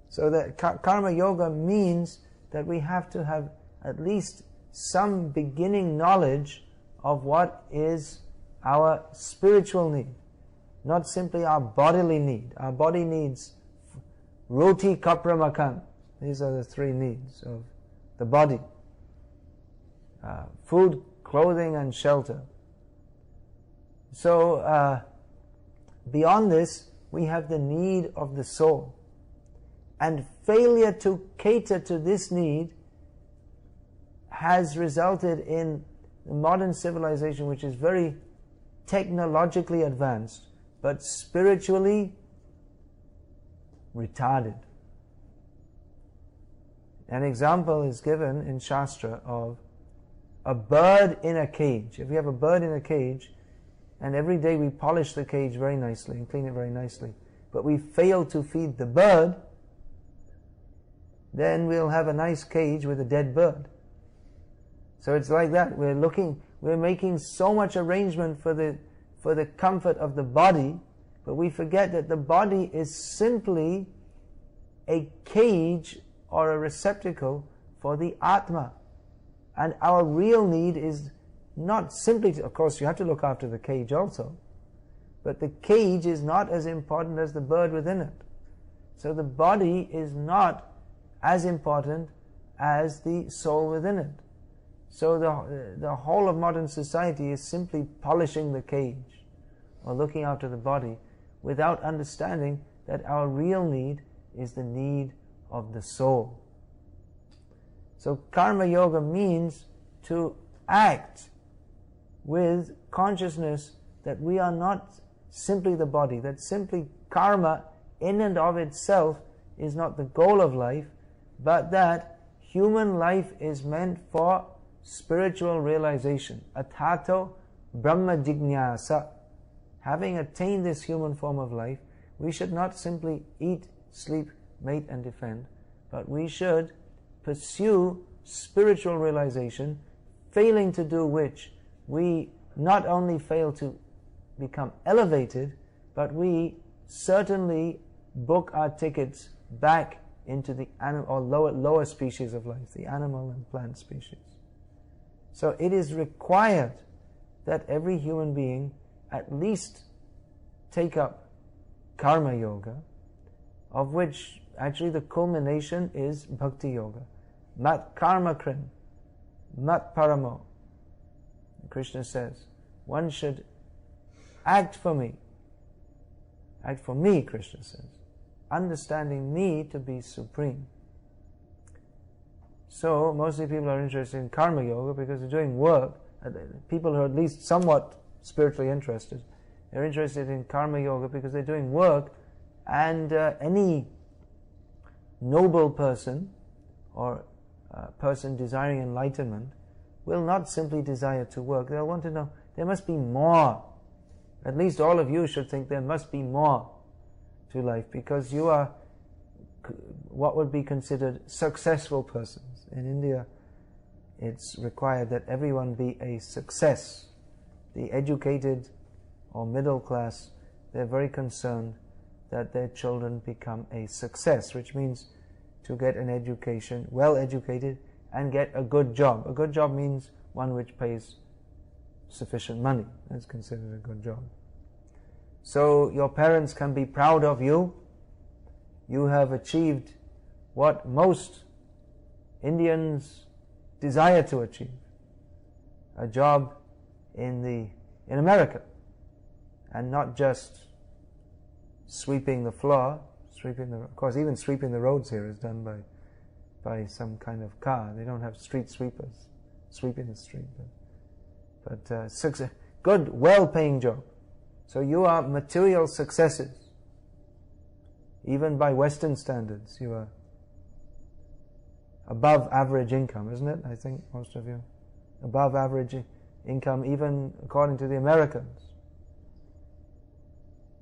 So that karma yoga means that we have to have at least some beginning knowledge of what is our spiritual need, not simply our bodily need. Our body needs roti, kapra, makan. These are the three needs of the body. Food, clothing and shelter. So beyond this, we have the need of the soul. And failure to cater to this need has resulted in the modern civilization, which is very technologically advanced, but spiritually retarded. An example is given in Shastra of a bird in a cage. If we have a bird in a cage, and every day we polish the cage very nicely and clean it very nicely, but we fail to feed the bird, then we'll have a nice cage with a dead bird. So it's like that. We're making so much arrangement for the comfort of the body, but we forget that the body is simply a cage or a receptacle for the Atma. And our real need is not simply of course you have to look after the cage also, but the cage is not as important as the bird within it. So the body is not as important as the soul within it. So the whole of modern society is simply polishing the cage or looking after the body without understanding that our real need is the need of the soul. So karma yoga means to act with consciousness that we are not simply the body, that simply karma in and of itself is not the goal of life, but that human life is meant for spiritual realization. Atato Brahma Jignasa. Having attained this human form of life, we should not simply eat, sleep, mate and defend, but we should pursue spiritual realization, failing to do which we not only fail to become elevated, but we certainly book our tickets back into the animal or lower species of life, the animal and plant species. So it is required that every human being at least take up karma yoga, of which actually the culmination is bhakti yoga. Mat karma krin, mat paramo. Krishna says, one should act for me. Act for me, Krishna says, understanding me to be supreme. So mostly people are interested in karma yoga because they're doing work. People who are at least somewhat spiritually interested, they're interested in karma yoga because they're doing work, and any noble person or person desiring enlightenment will not simply desire to work. They'll want to know, there must be more. At least all of you should think there must be more to life, because you are what would be considered successful persons. In India, it's required that everyone be a success. The educated or middle class, they're very concerned that their children become a success, which means to get an education, well educated, and get a good job. A good job means one which pays sufficient money. That's considered a good job. So your parents can be proud of you. You have achieved what most Indians desire to achieve, a job in America, and not just sweeping the floor, of course even sweeping the roads here is done by some kind of car. They don't have street sweepers sweeping the street, but good, well-paying job. So you are material successes. Even by Western standards, you are above average income, isn't it? I think most of you. Above average income, even according to the Americans.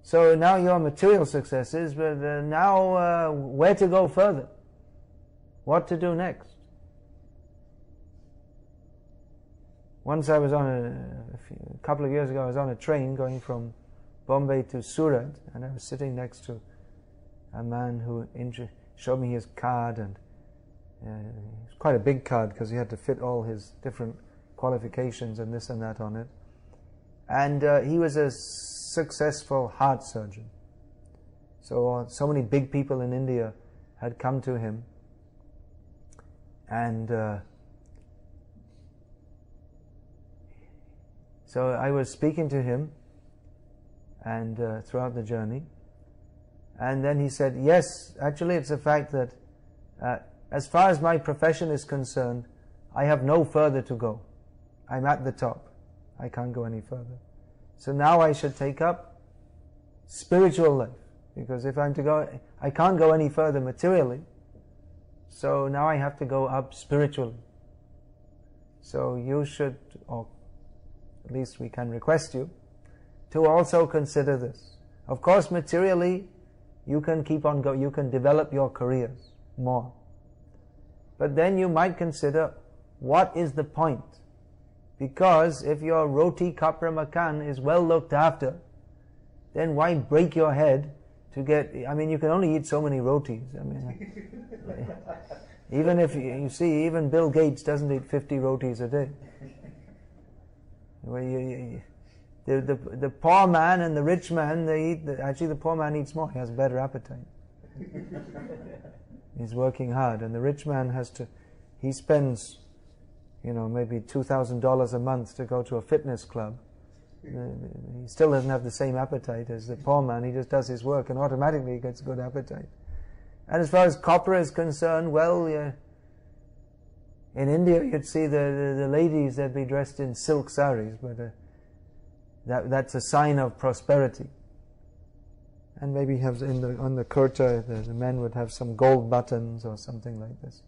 So now you are material successes, but now where to go further? What to do next? Once I was on a couple of years ago, I was on a train going from Bombay to Surat, and I was sitting next to a man who showed me his card, and it's quite a big card because he had to fit all his different qualifications and this and that on it. And he was a successful heart surgeon. So many big people in India had come to him, and so I was speaking to him and throughout the journey. And then he said, yes, actually it's a fact that as far as my profession is concerned, I have no further to go. I'm at the top. I can't go any further. So now I should take up spiritual life, because if I'm to go, I can't go any further materially. So now I have to go up spiritually. So you should, or at least we can request you, to also consider this. Of course, materially, you can keep on going, you can develop your careers more. But then you might consider, what is the point? Because if your roti kapra makan is well looked after, then why break your head to get, I mean, you can only eat so many rotis. I mean, even if you see, even Bill Gates doesn't eat 50 rotis a day. The poor man and the rich man, they eat, actually the poor man eats more, he has a better appetite. He's working hard, and the rich man he spends, maybe $2,000 a month to go to a fitness club. He still doesn't have the same appetite as the poor man. He just does his work and automatically he gets a good appetite. And as far as copra is concerned, well, in India you'd see the ladies, they'd be dressed in silk saris, but that's a sign of prosperity. And maybe have on the kurta, the men would have some gold buttons or something like this.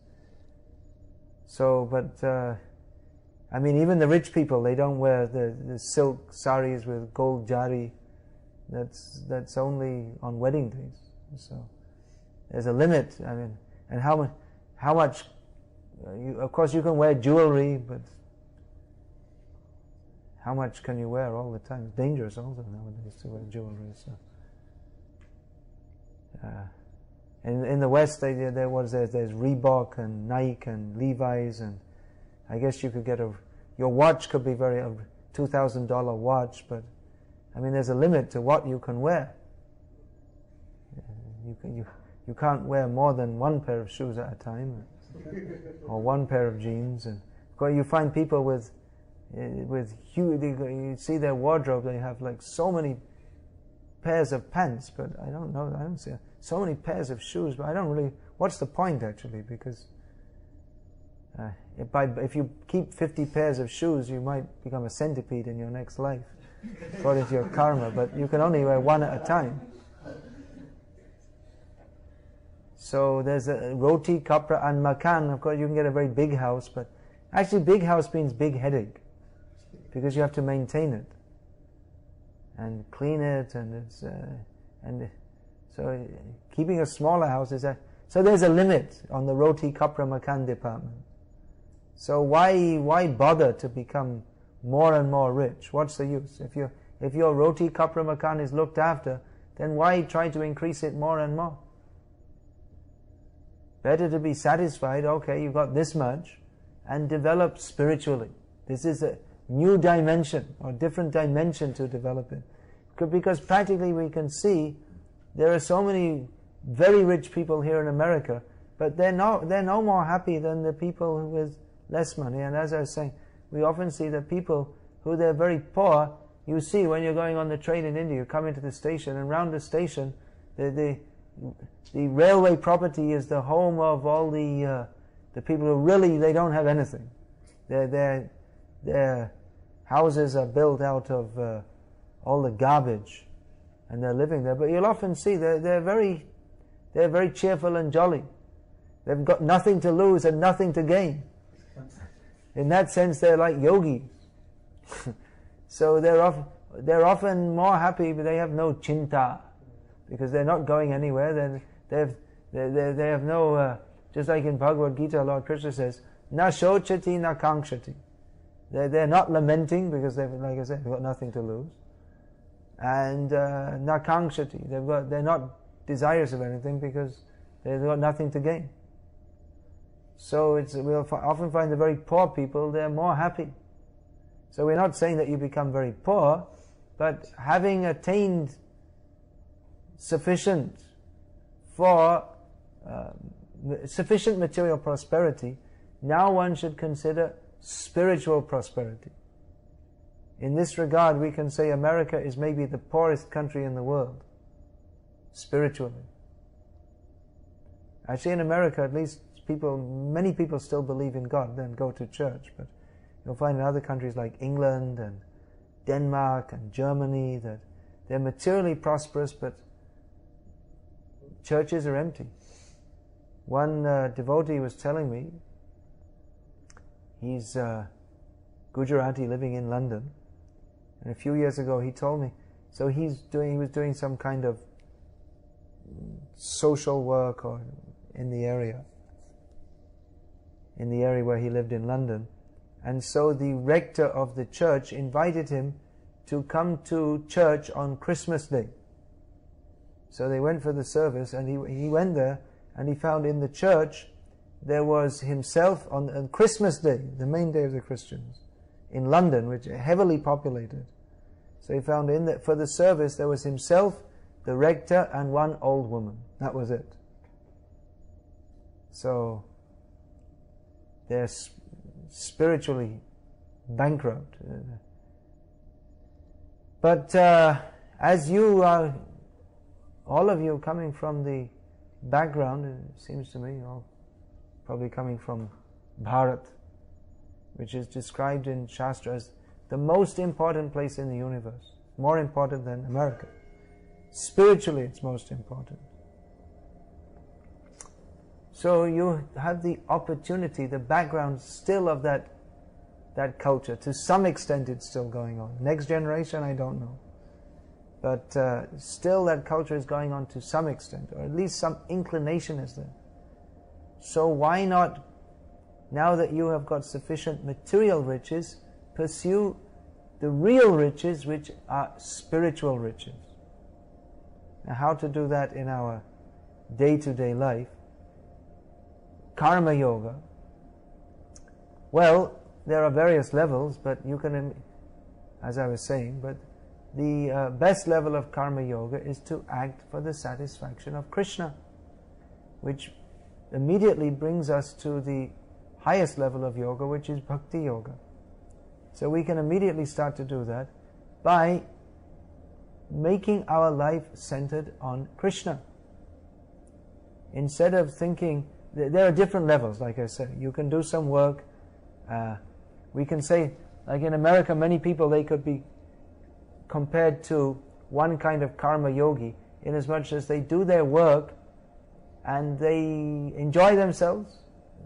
So, but I mean, even the rich people, they don't wear the silk saris with gold jari. That's only on wedding days. So there's a limit. I mean, and how much? Of course, you can wear jewelry, but how much can you wear all the time? It's dangerous also nowadays to wear jewelry. So, in the West, there's Reebok and Nike and Levi's, and I guess you could get your watch could be a $2,000 watch, but I mean, there's a limit to what you can wear. You can't wear more than one pair of shoes at a time, or one pair of jeans. And you find people with huge. You see their wardrobe; they have like so many pairs of pants, but I don't see so many pairs of shoes. But I don't really. What's the point actually? Because if you keep 50 pairs of shoes, you might become a centipede in your next life, according to your karma. But you can only wear one at a time. So there's a roti, kapra, and makan. Of course, you can get a very big house, but actually, big house means big headache, because you have to maintain it and clean it, and so keeping a smaller house is so there's a limit on the roti, kapra, makan department. So why bother to become more and more rich? What's the use? If your roti, kapra, makan is looked after, then why try to increase it more and more? Better to be satisfied, okay, you've got this much, and develop spiritually. This is a new dimension, or different dimension to develop it. Because practically we can see there are so many very rich people here in America, but they're no more happy than the people with less money. And as I was saying, we often see that people who they're very poor, you see when you're going on the train in India, you come into the station, and around the station, the railway property is the home of all the people who really, they don't have anything. Their houses are built out of all the garbage, and they're living there. But you'll often see they're very cheerful and jolly. They've got nothing to lose and nothing to gain. In that sense, they're like yogis. So they're often more happy, but they have no chinta, because they're not going anywhere. Then they have no, just like in Bhagavad Gita, Lord Krishna says, na shochati na kankshati. They're not lamenting, because like I said, they've got nothing to lose. And na kankshati, they're not desirous of anything, because they've got nothing to gain. So we'll often find the very poor people, they're more happy. So we're not saying that you become very poor, but having attained sufficient material prosperity, now one should consider spiritual prosperity. In this regard, we can say America is maybe the poorest country in the world, spiritually. Actually, in America, at least many people still believe in God, then go to church. But you'll find in other countries like England and Denmark and Germany that they're materially prosperous, but churches are empty. One devotee was telling me, Gujarati living in London. And a few years ago he told me, so he was doing some kind of social work or in the area where he lived in London. And so the rector of the church invited him to come to church on Christmas Day. So they went for the service, and he went there, and he found in the church there was himself on Christmas Day, the main day of the Christians, in London, which is heavily populated. So he found for the service there was himself, the rector, and one old woman. That was it. So they're spiritually bankrupt. But as you are, all of you coming from the background, it seems to me, all probably coming from Bharat, which is described in Shastra as the most important place in the universe, more important than America. Spiritually, it's most important. So you have the opportunity, the background still of that culture. To some extent it's still going on. Next generation, I don't know. But still that culture is going on to some extent, or at least some inclination is there. So why not, now that you have got sufficient material riches, pursue the real riches, which are spiritual riches. Now how to do that in our day-to-day life? Karma yoga. Well, there are various levels, but you can, as I was saying, but the best level of karma yoga is to act for the satisfaction of Krishna, which immediately brings us to the highest level of yoga, which is Bhakti yoga. So we can immediately start to do that by making our life centered on Krishna. Instead of thinking, there are different levels, like I said. You can do some work. We can say, like in America, many people, they could be compared to one kind of karma yogi, in as much as they do their work and they enjoy themselves,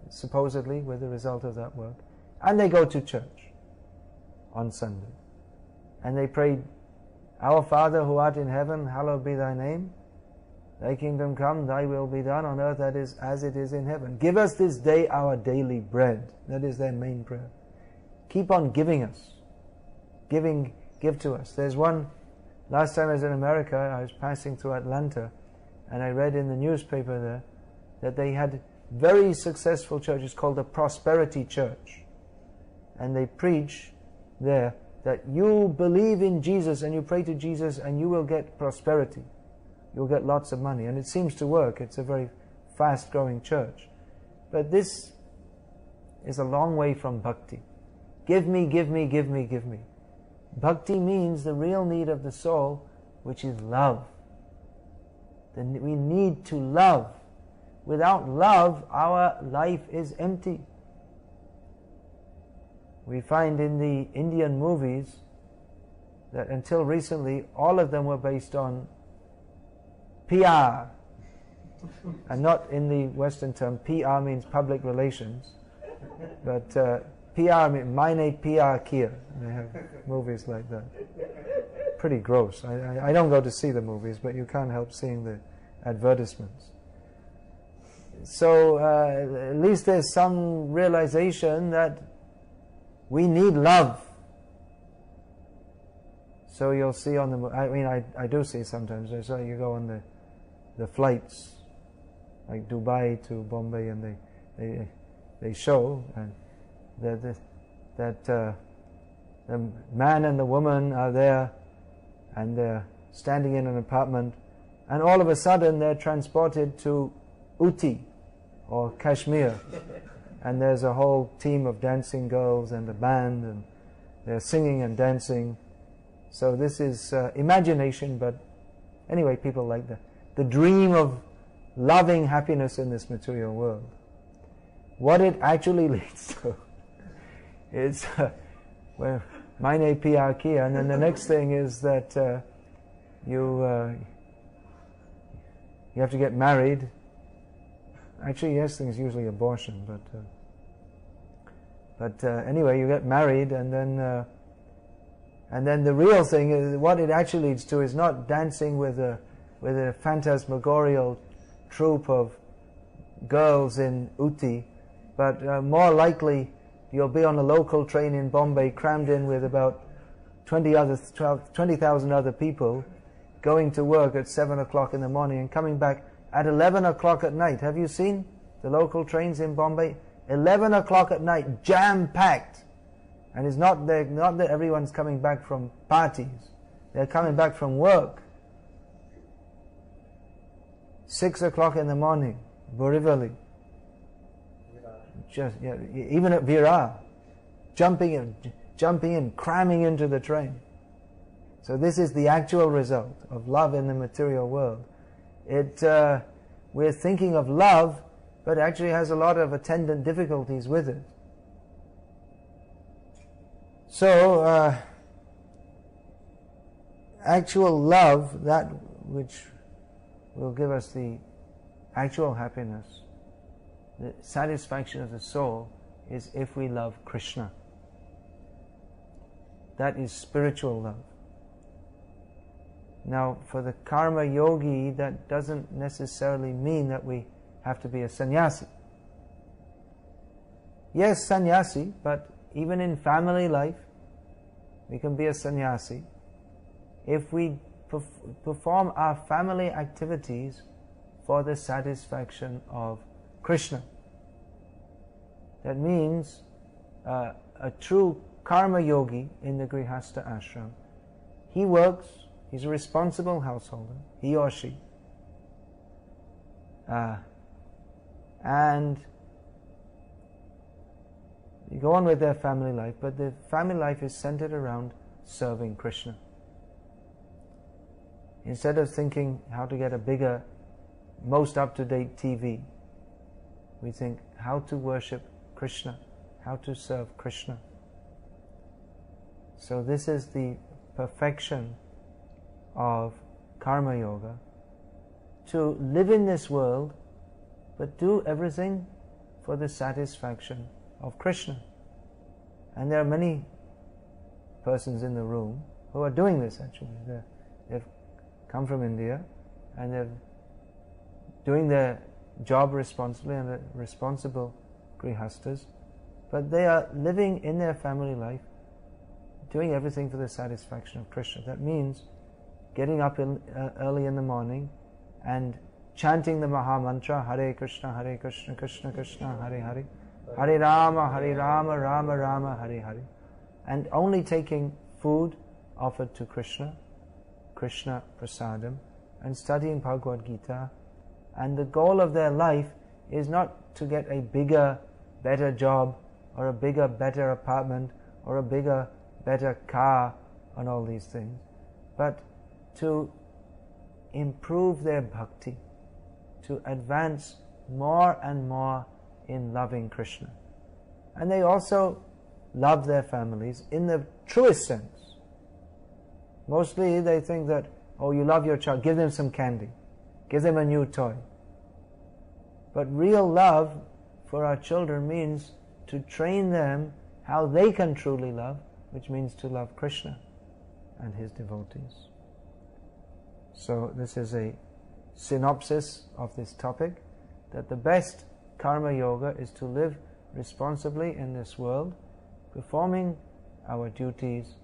supposedly, with the result of that work, and they go to church on Sunday. And they pray, "Our Father who art in heaven, hallowed be thy name. Thy kingdom come, thy will be done on earth as it is in heaven. Give us this day our daily bread." That is their main prayer. Keep on giving us. Give to us. There's one, last time I was in America, I was passing through Atlanta, and I read in the newspaper there that they had very successful churches called the Prosperity Church. And they preach there that you believe in Jesus and you pray to Jesus and you will get prosperity. You'll get lots of money. And it seems to work. It's a very fast-growing church. But this is a long way from bhakti. Give me, give me, give me, give me. Bhakti means the real need of the soul, which is love. Then we need to love. Without love, our life is empty. We find in the Indian movies that until recently, all of them were based on PR. And not in the Western term, PR means public relations. But PR means, "Maine PR kiya." They have movies like that. Pretty gross. I don't go to see the movies, but you can't help seeing the advertisements. So at least there's some realization that we need love. So you'll see on the, I do see sometimes, so you go on the flights, like Dubai to Bombay, and they show and that the man and the woman are there, and they're standing in an apartment, and all of a sudden they're transported to Uti or Kashmir, and there's a whole team of dancing girls and a band, and they're singing and dancing. So this is imagination, but anyway, people like the dream of loving happiness in this material world. What it actually leads to is, well, Maine PR Kia, and then the next thing is that you have to get married. Actually, yes, things usually abortion, but But anyway, you get married, and then the real thing is what it actually leads to is not dancing with a phantasmagorial troupe of girls in Uti, but more likely you'll be on a local train in Bombay, crammed in with about 20,000 other people, going to work at 7 o'clock in the morning and coming back at 11 o'clock at night. Have you seen the local trains in Bombay? 11 o'clock at night, jam-packed. And it's not that everyone's coming back from parties. They're coming back from work. 6 o'clock in the morning, Borivali. Even at Virar, jumping in, cramming into the train. So this is the actual result of love in the material world. We're thinking of love, but actually has a lot of attendant difficulties with it. So, actual love, that which will give us the actual happiness, the satisfaction of the soul, is if we love Krishna. That is spiritual love. Now, for the karma yogi, that doesn't necessarily mean that we have to be a sannyasi. Yes, sannyasi, but even in family life, we can be a sannyasi if we perform our family activities for the satisfaction of Krishna. That means a true karma yogi in the Grihastha ashram, he works, he's a responsible householder, he or she, and you go on with their family life, but the family life is centered around serving Krishna. Instead of thinking how to get a bigger, most up-to-date TV, we think how to worship Krishna, how to serve Krishna. So this is the perfection of karma yoga, to live in this world but do everything for the satisfaction of Krishna. And there are many persons in the room who are doing this actually. They've come from India and they're doing their job responsibly and they're responsible grihastas, but they are living in their family life doing everything for the satisfaction of Krishna. That means getting up early in the morning and chanting the Maha Mantra, Hare Krishna, Krishna Krishna, Hare Hare, Hare Rama, Rama Rama, Hare Hare, and only taking food offered to Krishna, Krishna Prasadam, and studying Bhagavad Gita. And the goal of their life is not to get a bigger, better job, or a bigger, better apartment, or a bigger, better car, and all these things, but to improve their bhakti, to advance more and more in loving Krishna. And they also love their families in the truest sense. Mostly they think that, oh, you love your child, give them some candy, give them a new toy. But real love for our children means to train them how they can truly love, which means to love Krishna and his devotees. So this is a synopsis of this topic, that the best karma yoga is to live responsibly in this world, performing our duties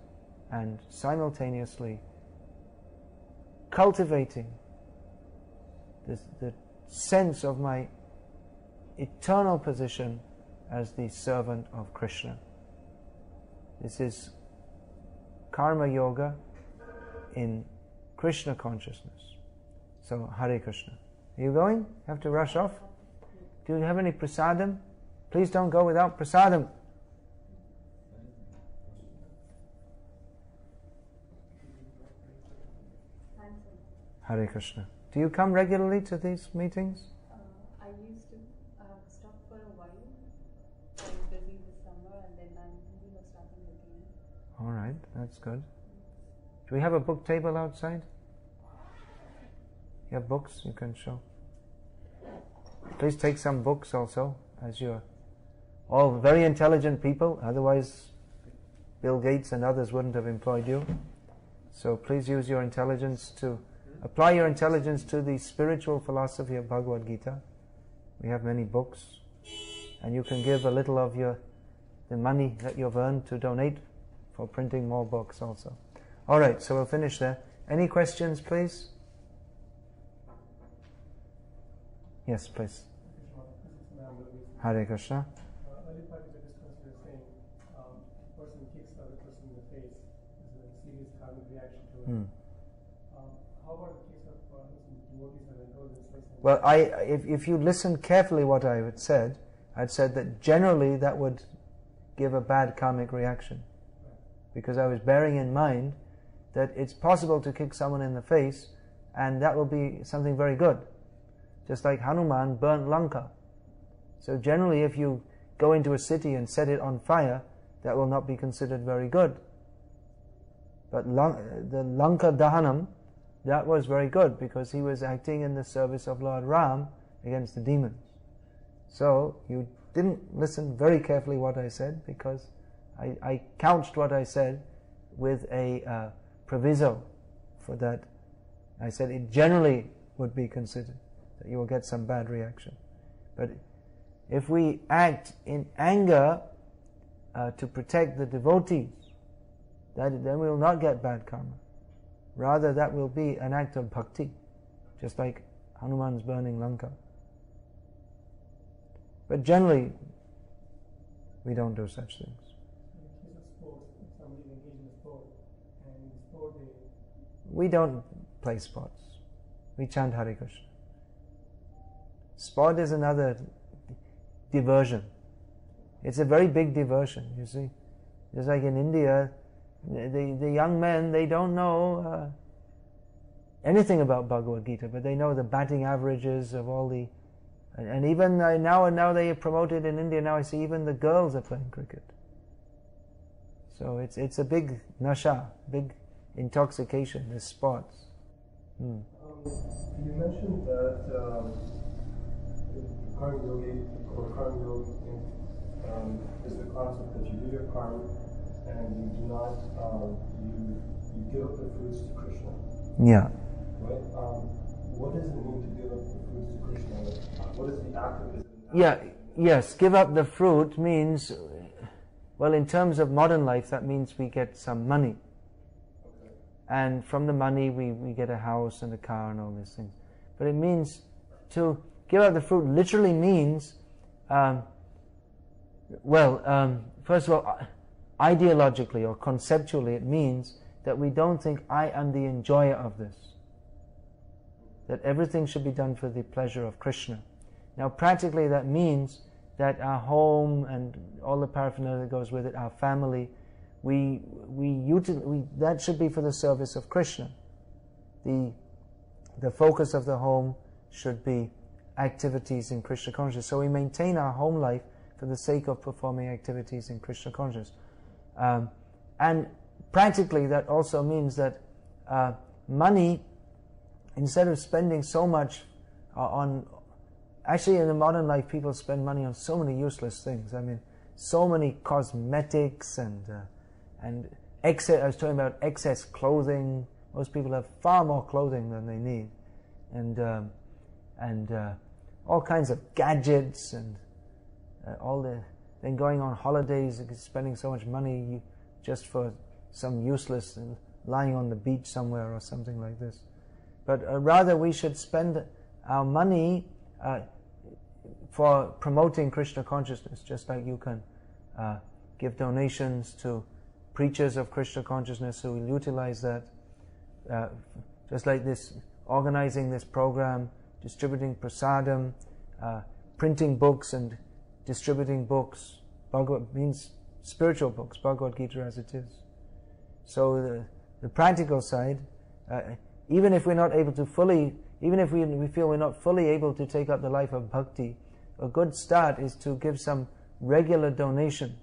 and simultaneously cultivating the sense of my eternal position as the servant of Krishna. This is karma yoga in Krishna consciousness. So, Hare Krishna. Are you going? Have to rush off? Do you have any prasadam? Please don't go without prasadam. Hare Krishna. Do you come regularly to these meetings? I used to. I have stopped for a while. I was busy this summer and then I'm thinking of starting again. Alright, that's good. Do we have a book table outside? You have books you can show. Please take some books also as you're all very intelligent people, otherwise Bill Gates and others wouldn't have employed you. So please use your intelligence to apply your intelligence to the spiritual philosophy of Bhagavad Gita. We have many books, and you can give a little of the money that you've earned to donate for printing more books also. Alright, so we'll finish there. Any questions, please? Yes, please. Hare Krishna. Early part of the discourse you were saying, person kicks the other person in the face. There's a serious karmic reaction to it. How about the case of devotees have indulged in sex? Well, if you listen carefully what I had said, I'd said that generally that would give a bad karmic reaction. Because I was bearing in mind that it's possible to kick someone in the face and that will be something very good. Just like Hanuman burnt Lanka. So generally if you go into a city and set it on fire, that will not be considered very good. But the Lanka Dahanam, that was very good because he was acting in the service of Lord Ram against the demons. So you didn't listen very carefully what I said, because I couched what I said with a proviso for that. I said it generally would be considered that you will get some bad reaction. But if we act in anger to protect the devotees, then we will not get bad karma. Rather, that will be an act of bhakti, just like Hanuman's burning Lanka. But generally, we don't do such things. In the case of sports, if somebody is engaged in a sport, and in the sport We don't play sports. We chant Hare Krishna. Sport is another diversion. It's a very big diversion, you see. Just like in India, the young men, they don't know anything about Bhagavad Gita, but they know the batting averages of all the... And even now they are promoted in India, now I see even the girls are playing cricket. So it's a big nasha, big intoxication, this sports. You mentioned that karma yogi or karma yogi is the concept that you do your karma and you do not you give up the fruits to Krishna. Yeah. Right? What does it mean to give up the fruits to Krishna? What is the act of it? Yeah. Yes. Give up the fruit means, well, in terms of modern life, that means we get some money. And from the money we get a house and a car and all these things. But it means to give up the fruit literally means, first of all, ideologically or conceptually it means that we don't think I am the enjoyer of this. That everything should be done for the pleasure of Krishna. Now practically that means that our home and all the paraphernalia that goes with it, our family, that should be for the service of Krishna. The focus of the home should be activities in Krishna consciousness. So we maintain our home life for the sake of performing activities in Krishna consciousness. And practically that also means that money, instead of spending so much on... Actually in the modern life people spend money on so many useless things. I mean, so many cosmetics and excess. I was talking about excess clothing. Most people have far more clothing than they need, and all kinds of gadgets and then going on holidays, spending so much money just for some useless lying on the beach somewhere or something like this. But rather we should spend our money for promoting Krishna consciousness, just like you can give donations to preachers of Krishna consciousness who will utilize that, just like this, organizing this program, distributing prasadam, printing books and distributing books. Bhagavad means spiritual books, Bhagavad Gita as it is. So the practical side, even if we're not able to fully, even if we feel we're not fully able to take up the life of bhakti, a good start is to give some regular donation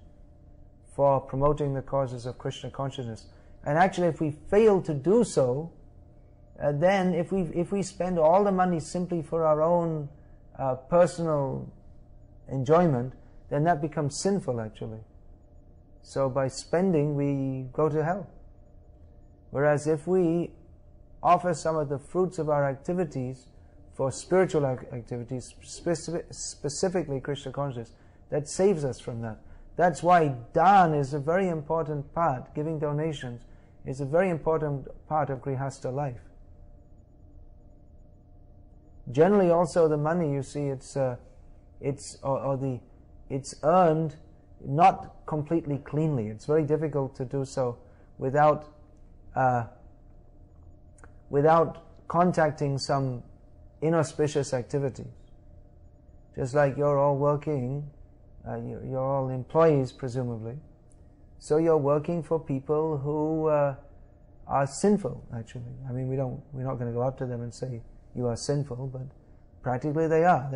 for promoting the causes of Krishna consciousness. And actually if we fail to do so, then if we spend all the money simply for our own personal enjoyment, then that becomes sinful actually. So by spending, we go to hell. Whereas if we offer some of the fruits of our activities for spiritual activities, specifically Krishna consciousness, that saves us from that. That's why dan is a very important part. Giving donations is a very important part of grihastha life. Generally, also the money, you see, it's earned not completely cleanly. It's very difficult to do so without contacting some inauspicious activities. Just like you're all working, you're all employees presumably, so you're working for people who are sinful actually. I mean, we're not going to go up to them and say you are sinful, but practically they are.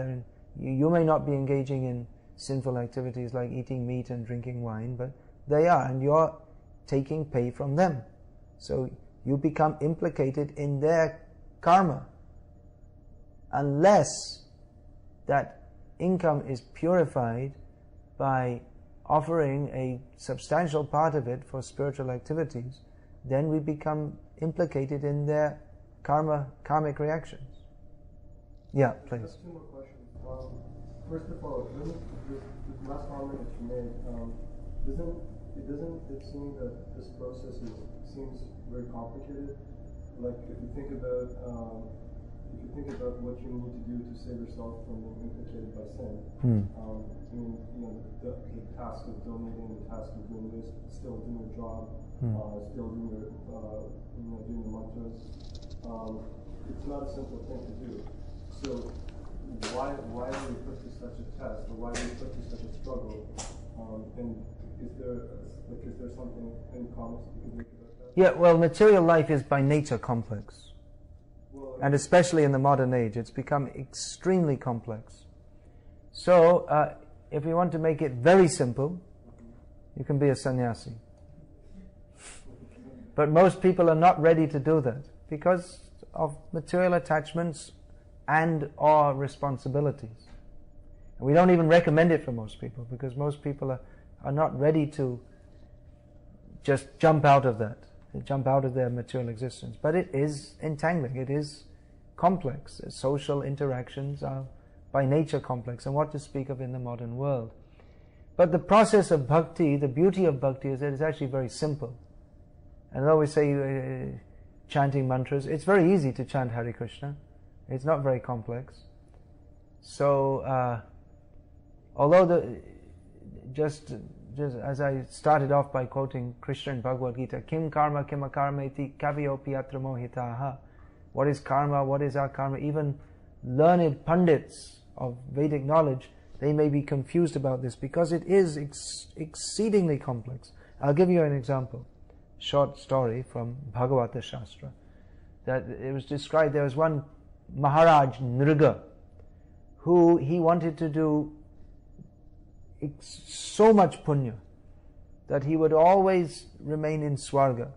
You may not be engaging in sinful activities like eating meat and drinking wine, but they are, and you're taking pay from them. So you become implicated in their karma. Unless that income is purified by offering a substantial part of it for spiritual activities, then we become implicated in their karmic reactions. Yeah, please. Just two more questions. First of all, the last comment that you made, doesn't it seem that this process seems very complicated? Like if you think about what you need to do to save yourself from being implicated by sin, I mean, the task of donating, the task of doing this, still doing your job, still doing your, doing the mantras. It's not a simple thing to do. So why do we put to such a test, or why do we put to such a struggle? And is there something in comments you can make about that? Yeah, well, material life is by nature complex. And especially in the modern age, it's become extremely complex. So, if we want to make it very simple, you can be a sannyasi. But most people are not ready to do that because of material attachments and or responsibilities. And we don't even recommend it for most people because most people are not ready to just jump out of that. They jump out of their material existence. But it is entangling, it is complex. Social interactions are by nature complex, and what to speak of in the modern world. But the process of bhakti, the beauty of bhakti is that it's actually very simple. And although we say chanting mantras, it's very easy to chant Hare Krishna. It's not very complex. So, although just as I started off by quoting Krishna in Bhagavad Gita, Kim karma kim akarmeti kavyopi atra mohitaha. What is karma? What is our karma? Even learned pandits of Vedic knowledge, they may be confused about this because it is exceedingly complex. I'll give you an example. Short story from Bhagavata Shastra. That it was described, there was one Maharaj Nriga who he wanted to do so much punya that he would always remain in Swarga.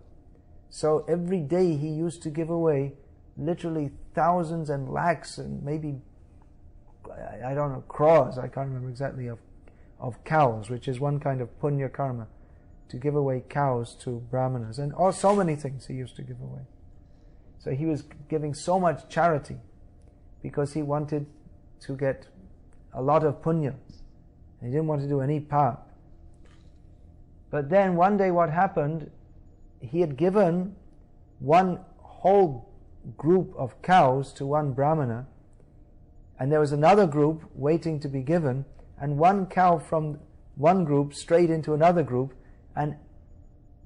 So every day he used to give away literally thousands and lakhs and maybe, I don't know, crores, I can't remember exactly, of cows, which is one kind of punya karma, to give away cows to brahmanas, and so many things he used to give away. So he was giving so much charity because he wanted to get a lot of punya. He didn't want to do any pap. But then one day what happened, he had given one whole group of cows to one brahmana, and there was another group waiting to be given, and one cow from one group strayed into another group, and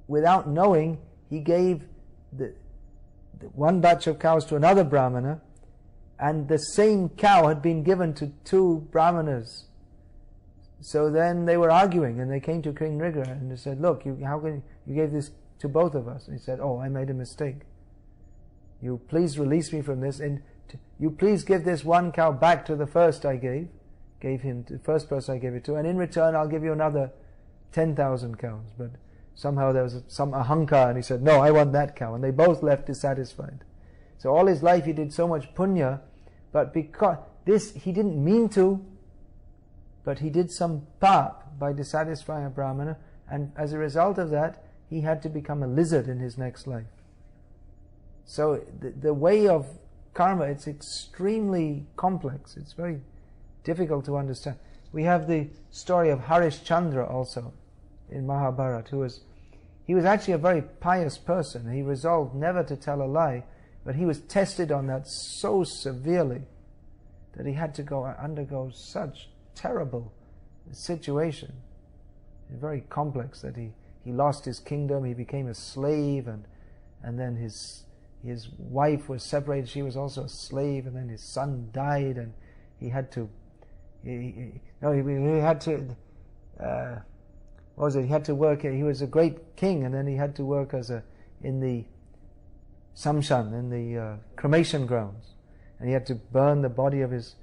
without knowing, he gave the one batch of cows to another brahmana, and the same cow had been given to two brahmanas. So then they were arguing, and they came to King Nriga and they said, look, how can you gave this to both of us? And he said, oh, I made a mistake. You please release me from this, and you please give this one cow back to the first I gave him, the first person I gave it to, and in return I'll give you another 10,000 cows. But somehow there was some ahankar, and he said, no, I want that cow. And they both left dissatisfied. So all his life he did so much punya, but because this, he didn't mean to, but he did some pap by dissatisfying a Brahmana, and as a result of that, he had to become a lizard in his next life. So the way of karma, it's extremely complex. It's very difficult to understand. We have the story of Harishchandra also in Mahabharata, he was actually a very pious person. He resolved never to tell a lie, but he was tested on that so severely that he had to undergo such terrible situation. Very complex, that he lost his kingdom, he became a slave, and then his wife was separated, she was also a slave, and then his son died, and he had to he had to he had to work. He was a great king, and then he had to work in the samshan, in the cremation grounds, and he had to burn the body of his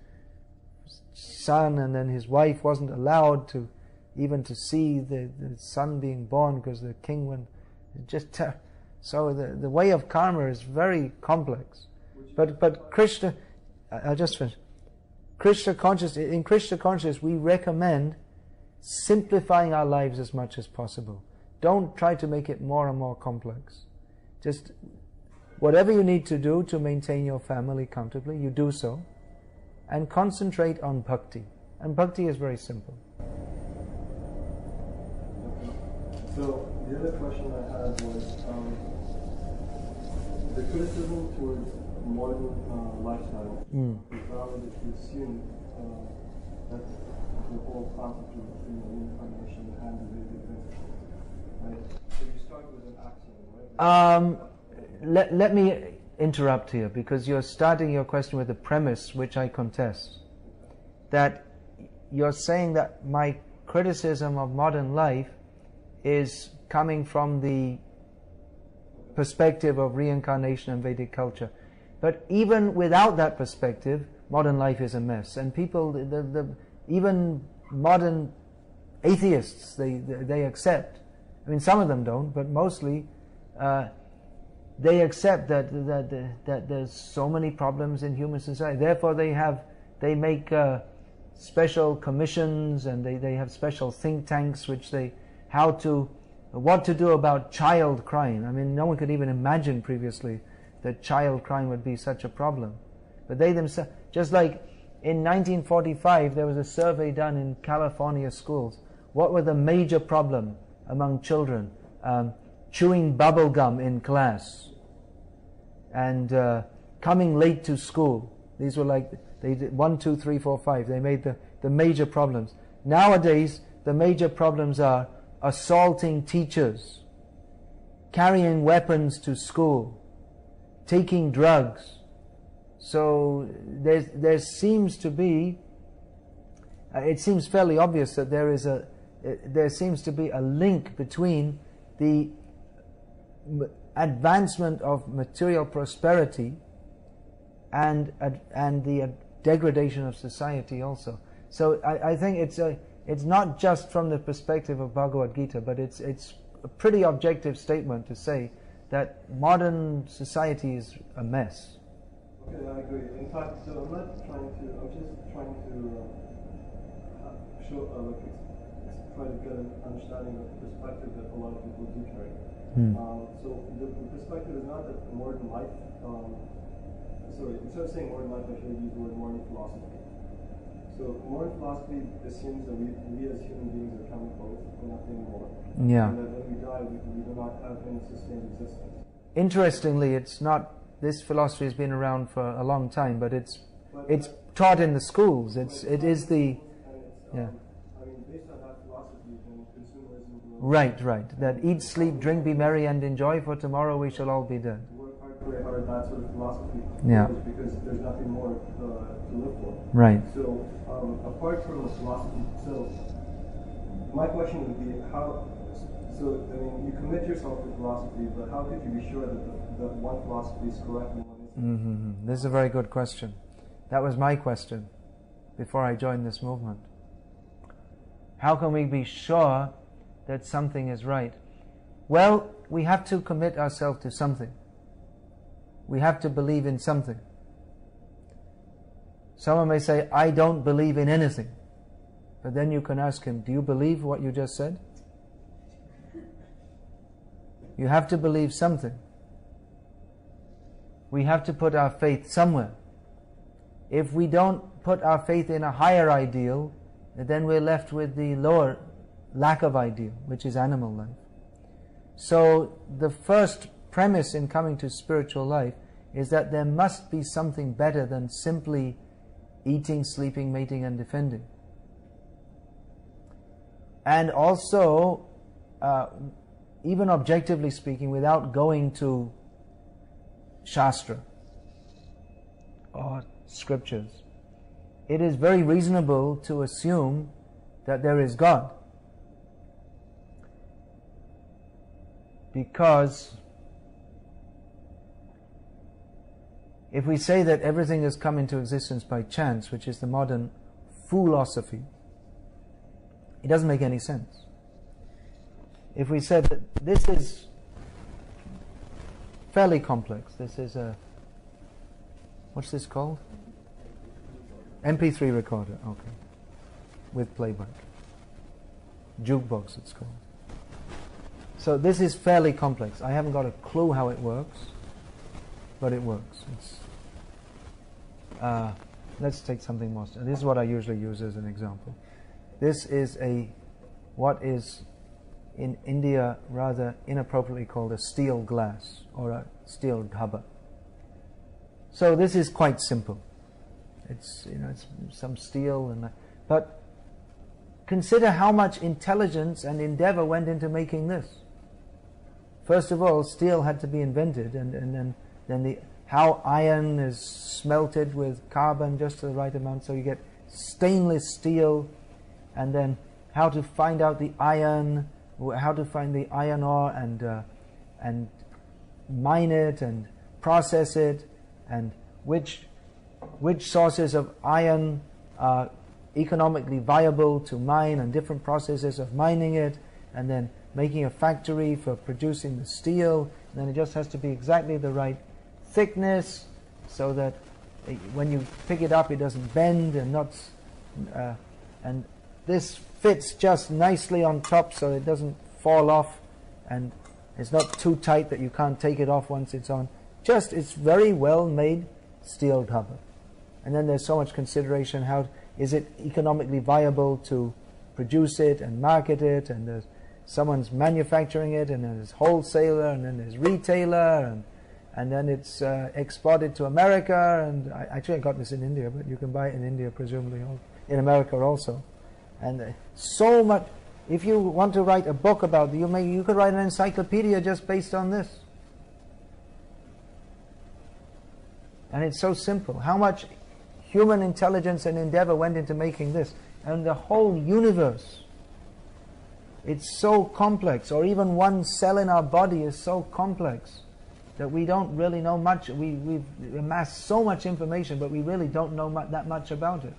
son, and then his wife wasn't allowed to even to see the son being born, because the king went so the way of karma is very complex. But Krishna, I'll just finish. In Krishna consciousness, we recommend simplifying our lives as much as possible. Don't try to make it more and more complex. Just whatever you need to do to maintain your family comfortably, you do so, and concentrate on bhakti. And bhakti is very simple. So the other question I had was the criticism towards modern lifestyle is valid if you assume that the whole concept of reincarnation and the way they think, right? So you start with an axiom, right? Let me interrupt here, because you're starting your question with a premise which I contest. That you're saying that my criticism of modern life is coming from the perspective of reincarnation and Vedic culture. But even without that perspective, modern life is a mess. And people, even modern atheists, they accept. I mean, some of them don't, but mostly they accept that there's so many problems in human society. Therefore, they make special commissions, and they have special think tanks what to do about child crime. I mean, no one could even imagine previously that child crime would be such a problem. But they themselves, just like in 1945, there was a survey done in California schools. What were the major problem among children? Chewing bubble gum in class, and coming late to school. These were like, they did 1, 2, 3, 4, 5. They made the major problems. Nowadays, the major problems are assaulting teachers, carrying weapons to school, taking drugs. So there seems to be, it seems fairly obvious that there seems to be a link between the advancement of material prosperity and the degradation of society also. So I think it's not just from the perspective of Bhagavad Gita, but it's a pretty objective statement to say that modern society is a mess. Okay, I agree. In fact, so I'm just trying to try to get an understanding of the perspective that a lot of people do carry. So the perspective is not that modern life, instead of saying modern life, I should use the word modern philosophy. So modern philosophy assumes that we as human beings are chemicals and nothing more. Yeah. And that when we die, we do not have any sustained existence. Interestingly, this philosophy has been around for a long time, but it's taught in the schools. Yeah. I mean, based on that philosophy, then consumerism. Right. That eat, sleep, drink, be merry, and enjoy, for tomorrow we shall all be dead. Work hard, play hard, that sort of philosophy. Yeah. Because there's nothing more to live for. Right. So, apart from the philosophy, so my question would be how. So, I mean, you commit yourself to philosophy, but how could you be sure that one philosophy is correct and one isn't? This is a very good question. That was my question before I joined this movement. How can we be sure that something is right? Well, we have to commit ourselves to something. We have to believe in something. Someone may say, I don't believe in anything. But then you can ask him, do you believe what you just said? You have to believe something. We have to put our faith somewhere. If we don't put our faith in a higher ideal, then we're left with the lower lack of ideal, which is animal life. So the first premise in coming to spiritual life is that there must be something better than simply eating, sleeping, mating and defending. And also, even objectively speaking, without going to Shastra or scriptures, it is very reasonable to assume that there is God. Because if we say that everything has come into existence by chance, which is the modern philosophy, it doesn't make any sense. If we said that this is fairly complex, this is a, what's this called? mp3 recorder, okay, with playback. Jukebox it's called. So this is fairly complex. I haven't got a clue how it works, but it works. Let's take something more. This is what I usually use as an example. This is what is in India rather inappropriately called a steel glass or a steel dhaba. So this is quite simple. It's it's some steel but consider how much intelligence and endeavor went into making this. First of all, steel had to be invented, and then how iron is smelted with carbon just to the right amount, so you get stainless steel, and then how to find out the iron, how to find the iron ore and mine it and process it, and which sources of iron are economically viable to mine, and different processes of mining it, and then making a factory for producing the steel. And then it just has to be exactly the right thickness so that when you pick it up it doesn't bend and not and this fits just nicely on top so it doesn't fall off, and it's not too tight that you can't take it off once it's on. Just, it's very well made steel dhaba. And then there's so much consideration, how is it economically viable to produce it and market it, and there's someone's manufacturing it, and then there's wholesaler, and then there's retailer, and then it's exported to America, and I got this in India, but you can buy it in India presumably, in America also. And so much, if you want to write a book about it, you could write an encyclopedia just based on this. And it's so simple. How much human intelligence and endeavor went into making this. And the whole universe, it's so complex, or even one cell in our body is so complex that we don't really know much. We've amassed so much information, but we really don't know that much about it.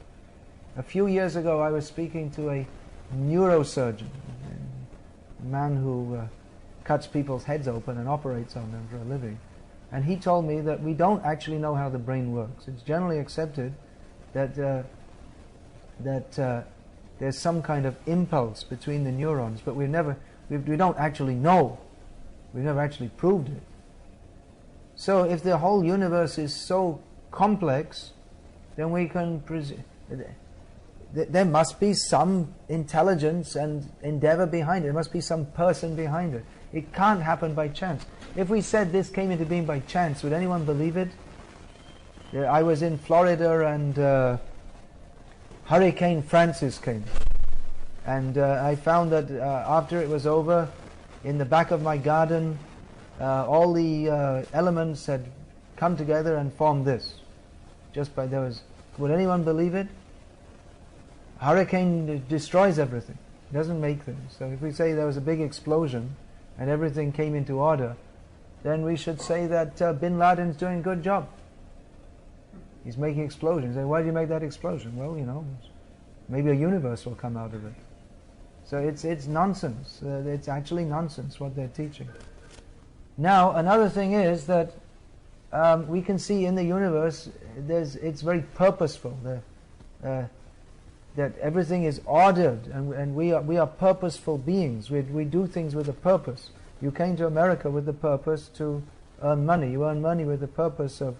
A few years ago I was speaking to a neurosurgeon, a man who cuts people's heads open and operates on them for a living. And he told me that we don't actually know how the brain works. It's generally accepted that there's some kind of impulse between the neurons, but we don't actually know. We've never actually proved it. So if the whole universe is so complex, then we can there must be some intelligence and endeavor behind it. There must be some person behind it. It can't happen by chance. If we said this came into being by chance, would anyone believe it? I was in Florida and Hurricane Francis came. And I found that after it was over, in the back of my garden, all the elements had come together and formed this. Would anyone believe it? Hurricane destroys everything. It doesn't make things. So if we say there was a big explosion and everything came into order, then we should say that Bin Laden's doing a good job. He's making explosions. And why did you make that explosion? Well, maybe a universe will come out of it. So it's nonsense. It's actually nonsense what they're teaching. Now, another thing is that we can see in the universe, it's very purposeful. that everything is ordered, and we are purposeful beings. We do things with a purpose. You came to America with the purpose to earn money. You earn money with the purpose of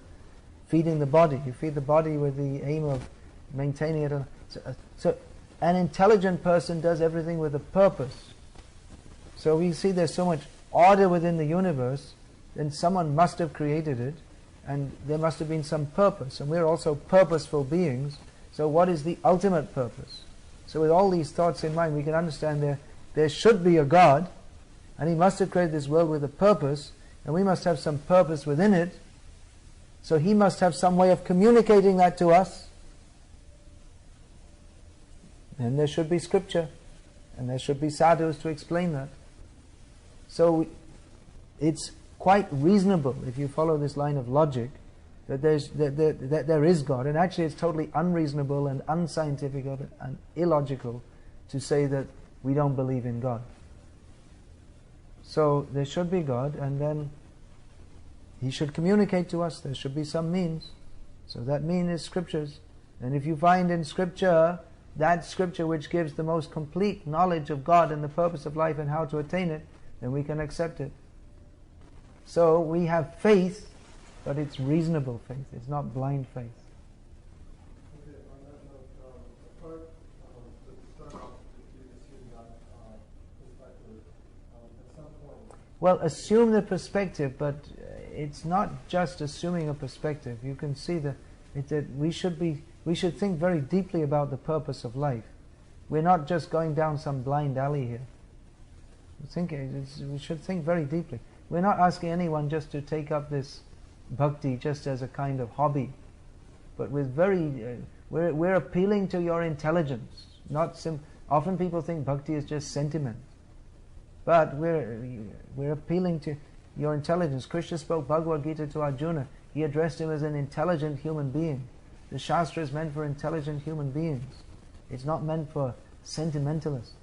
feeding the body. You feed the body with the aim of maintaining it. So an intelligent person does everything with a purpose. So we see there's so much order within the universe, then someone must have created it, and there must have been some purpose. And we're also purposeful beings. So what is the ultimate purpose? So with all these thoughts in mind, we can understand there should be a God, and He must have created this world with a purpose, and we must have some purpose within it. So He must have some way of communicating that to us. And there should be scripture, and there should be sadhus to explain that. So it's quite reasonable, if you follow this line of logic, that there is God. And actually it's totally unreasonable and unscientific and illogical to say that we don't believe in God. So there should be God, and then He should communicate to us. There should be some means. So that mean is scriptures. And if you find in scripture that scripture which gives the most complete knowledge of God and the purpose of life and how to attain it, then we can accept it. So we have faith, but it's reasonable faith. It's not blind faith. Okay, on that note, apart to start off, you assume that perspective at some point. Well, assume the perspective, but it's not just assuming a perspective. You can see that we should think very deeply about the purpose of life. We're not just going down some blind alley here. We should think very deeply. We're not asking anyone just to take up this bhakti just as a kind of hobby, but with we're appealing to your intelligence. Often people think bhakti is just sentiment, but we're appealing to your intelligence. Krishna spoke Bhagavad Gita to Arjuna. He addressed him as an intelligent human being. The Shastra is meant for intelligent human beings. It's not meant for sentimentalists.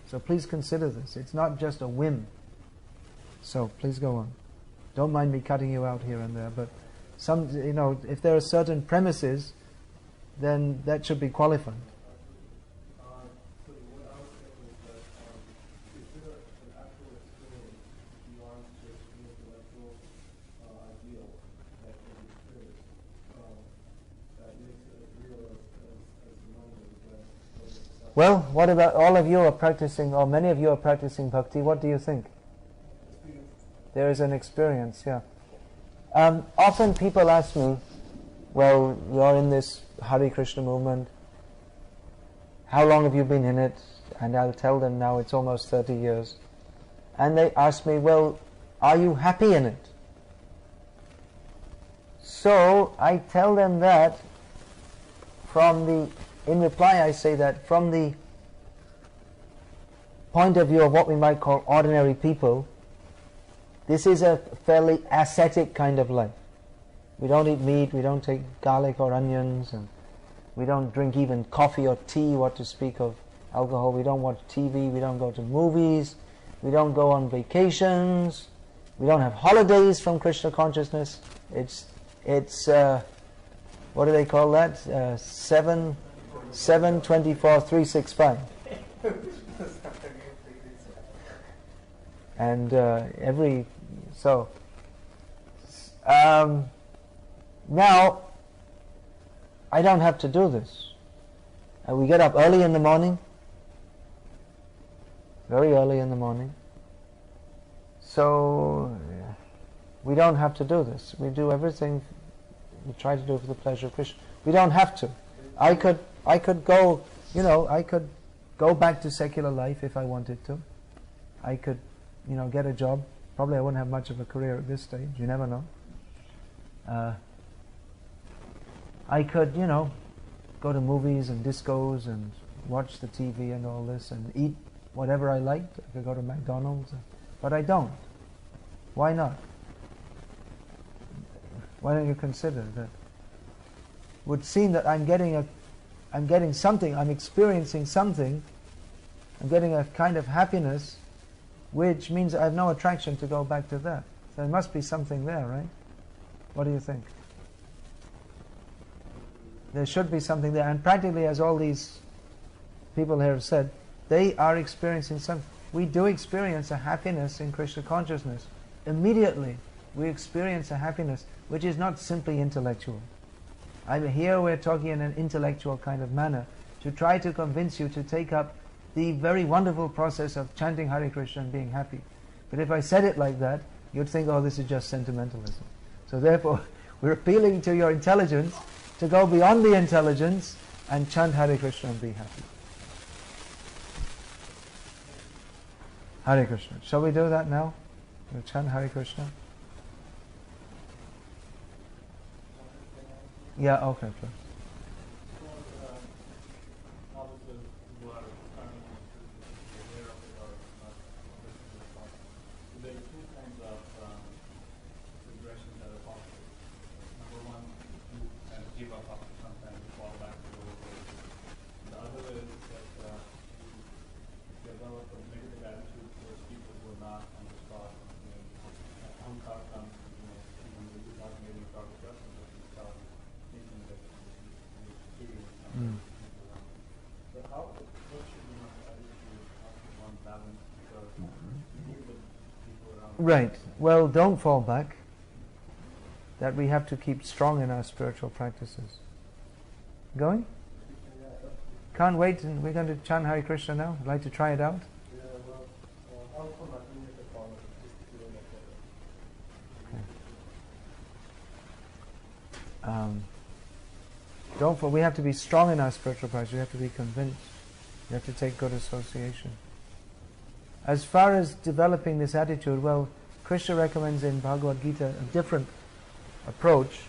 So please consider this. It's not just a whim. So please go on. Don't mind me cutting you out here and there, but if there are certain premises, then that should be qualified. So what I was saying is that is there an actual experience beyond just the intellectual ideal that can be experienced that makes it as real as the moment? Well, what about all of you are practicing, or many of you are practicing bhakti? What do you think? There is an experience, yeah. Often people ask me, well, you're in this Hare Krishna movement, how long have you been in it? And I'll tell them now it's almost 30 years. And they ask me, well, are you happy in it? So I tell them that in reply I say that from the point of view of what we might call ordinary people, this is a fairly ascetic kind of life. We don't eat meat, we don't take garlic or onions, and we don't drink even coffee or tea, what to speak of alcohol. We don't watch TV, we don't go to movies, we don't go on vacations, we don't have holidays from Krishna consciousness. It's what do they call that? 7, 24, 365. And now I don't have to do this. We get up early in the morning, very early in the morning. So we don't have to do this. We do everything we try to do for the pleasure of Krishna. We don't have to. I could go, I could go back to secular life if I wanted to. I could, get a job. Probably I wouldn't have much of a career at this stage. You never know. I could, go to movies and discos and watch the TV and all this and eat whatever I liked. I could go to McDonald's, but I don't. Why not? Why don't you consider that? Would seem that I'm getting something. I'm experiencing something. I'm getting a kind of happiness, which means I have no attraction to go back to that. So there must be something there, right? What do you think? there should be something there. And practically, as all these people here have said, they are experiencing something. We do experience a happiness in Krishna consciousness. Immediately, we experience a happiness which is not simply intellectual. Here we're talking in an intellectual kind of manner to try to convince you to take up the very wonderful process of chanting Hare Krishna and being happy. But if I said it like that, you'd think, oh, this is just sentimentalism. So therefore, we're appealing to your intelligence to go beyond the intelligence and chant Hare Krishna and be happy. Hare Krishna. Shall we do that now? We'll chant Hare Krishna. Yeah, okay, please. There are two kinds of progressions that are possible. Number one, you kind of give up after some time and fall back to the old ways. The other is that you develop a negative attitude towards people who are not on the spot. Ahankar comes, even though you're not maybe proud of person, but you start thinking that you're superior to some people around. So what should be one's attitude? How should one balance? Because you need the people around. Right. Well, don't fall back. That we have to keep strong in our spiritual practices. Going? Can't wait. And we're going to chant Hare Krishna now. Would like to try it out? Yeah, well, I'll come back in with the follow. We have to be strong in our spiritual practice. We have to be convinced. We have to take good association. As far as developing this attitude, well, Krishna recommends in Bhagavad Gita a different approach.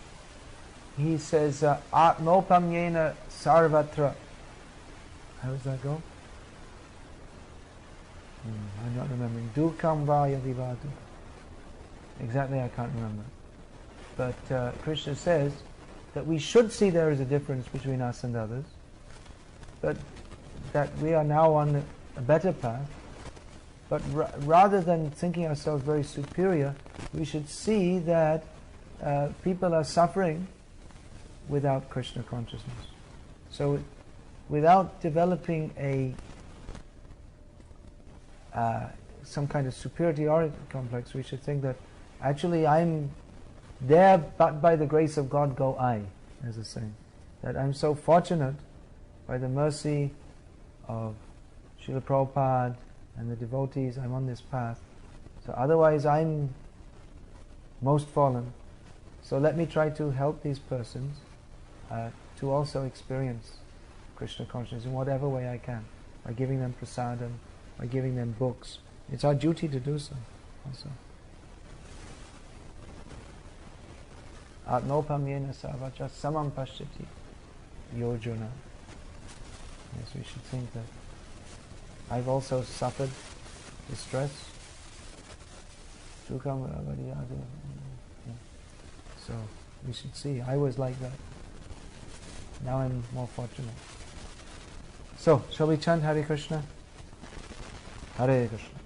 He says, Atmopamyena sarvatra. How does that go? I'm not remembering. Dukam vaya vivadu. Exactly, I can't remember. But Krishna says that we should see there is a difference between us and others, but that we are now on a better path. But rather than thinking ourselves very superior, we should see that people are suffering without Krishna consciousness. So without developing some kind of superiority complex, we should think that actually I'm there, but by the grace of God go I, as a saying. That I'm so fortunate by the mercy of Srila Prabhupada and the devotees, I'm on this path. So otherwise I'm most fallen. So let me try to help these persons to also experience Krishna consciousness in whatever way I can, by giving them prasadam, by giving them books. It's our duty to do so also. Atmopamyena sarvacha samam pashyati yojuna. Yes, we should think that I've also suffered distress. So we should see, I was like that. Now I'm more fortunate. So, shall we chant Hare Krishna? Hare Krishna.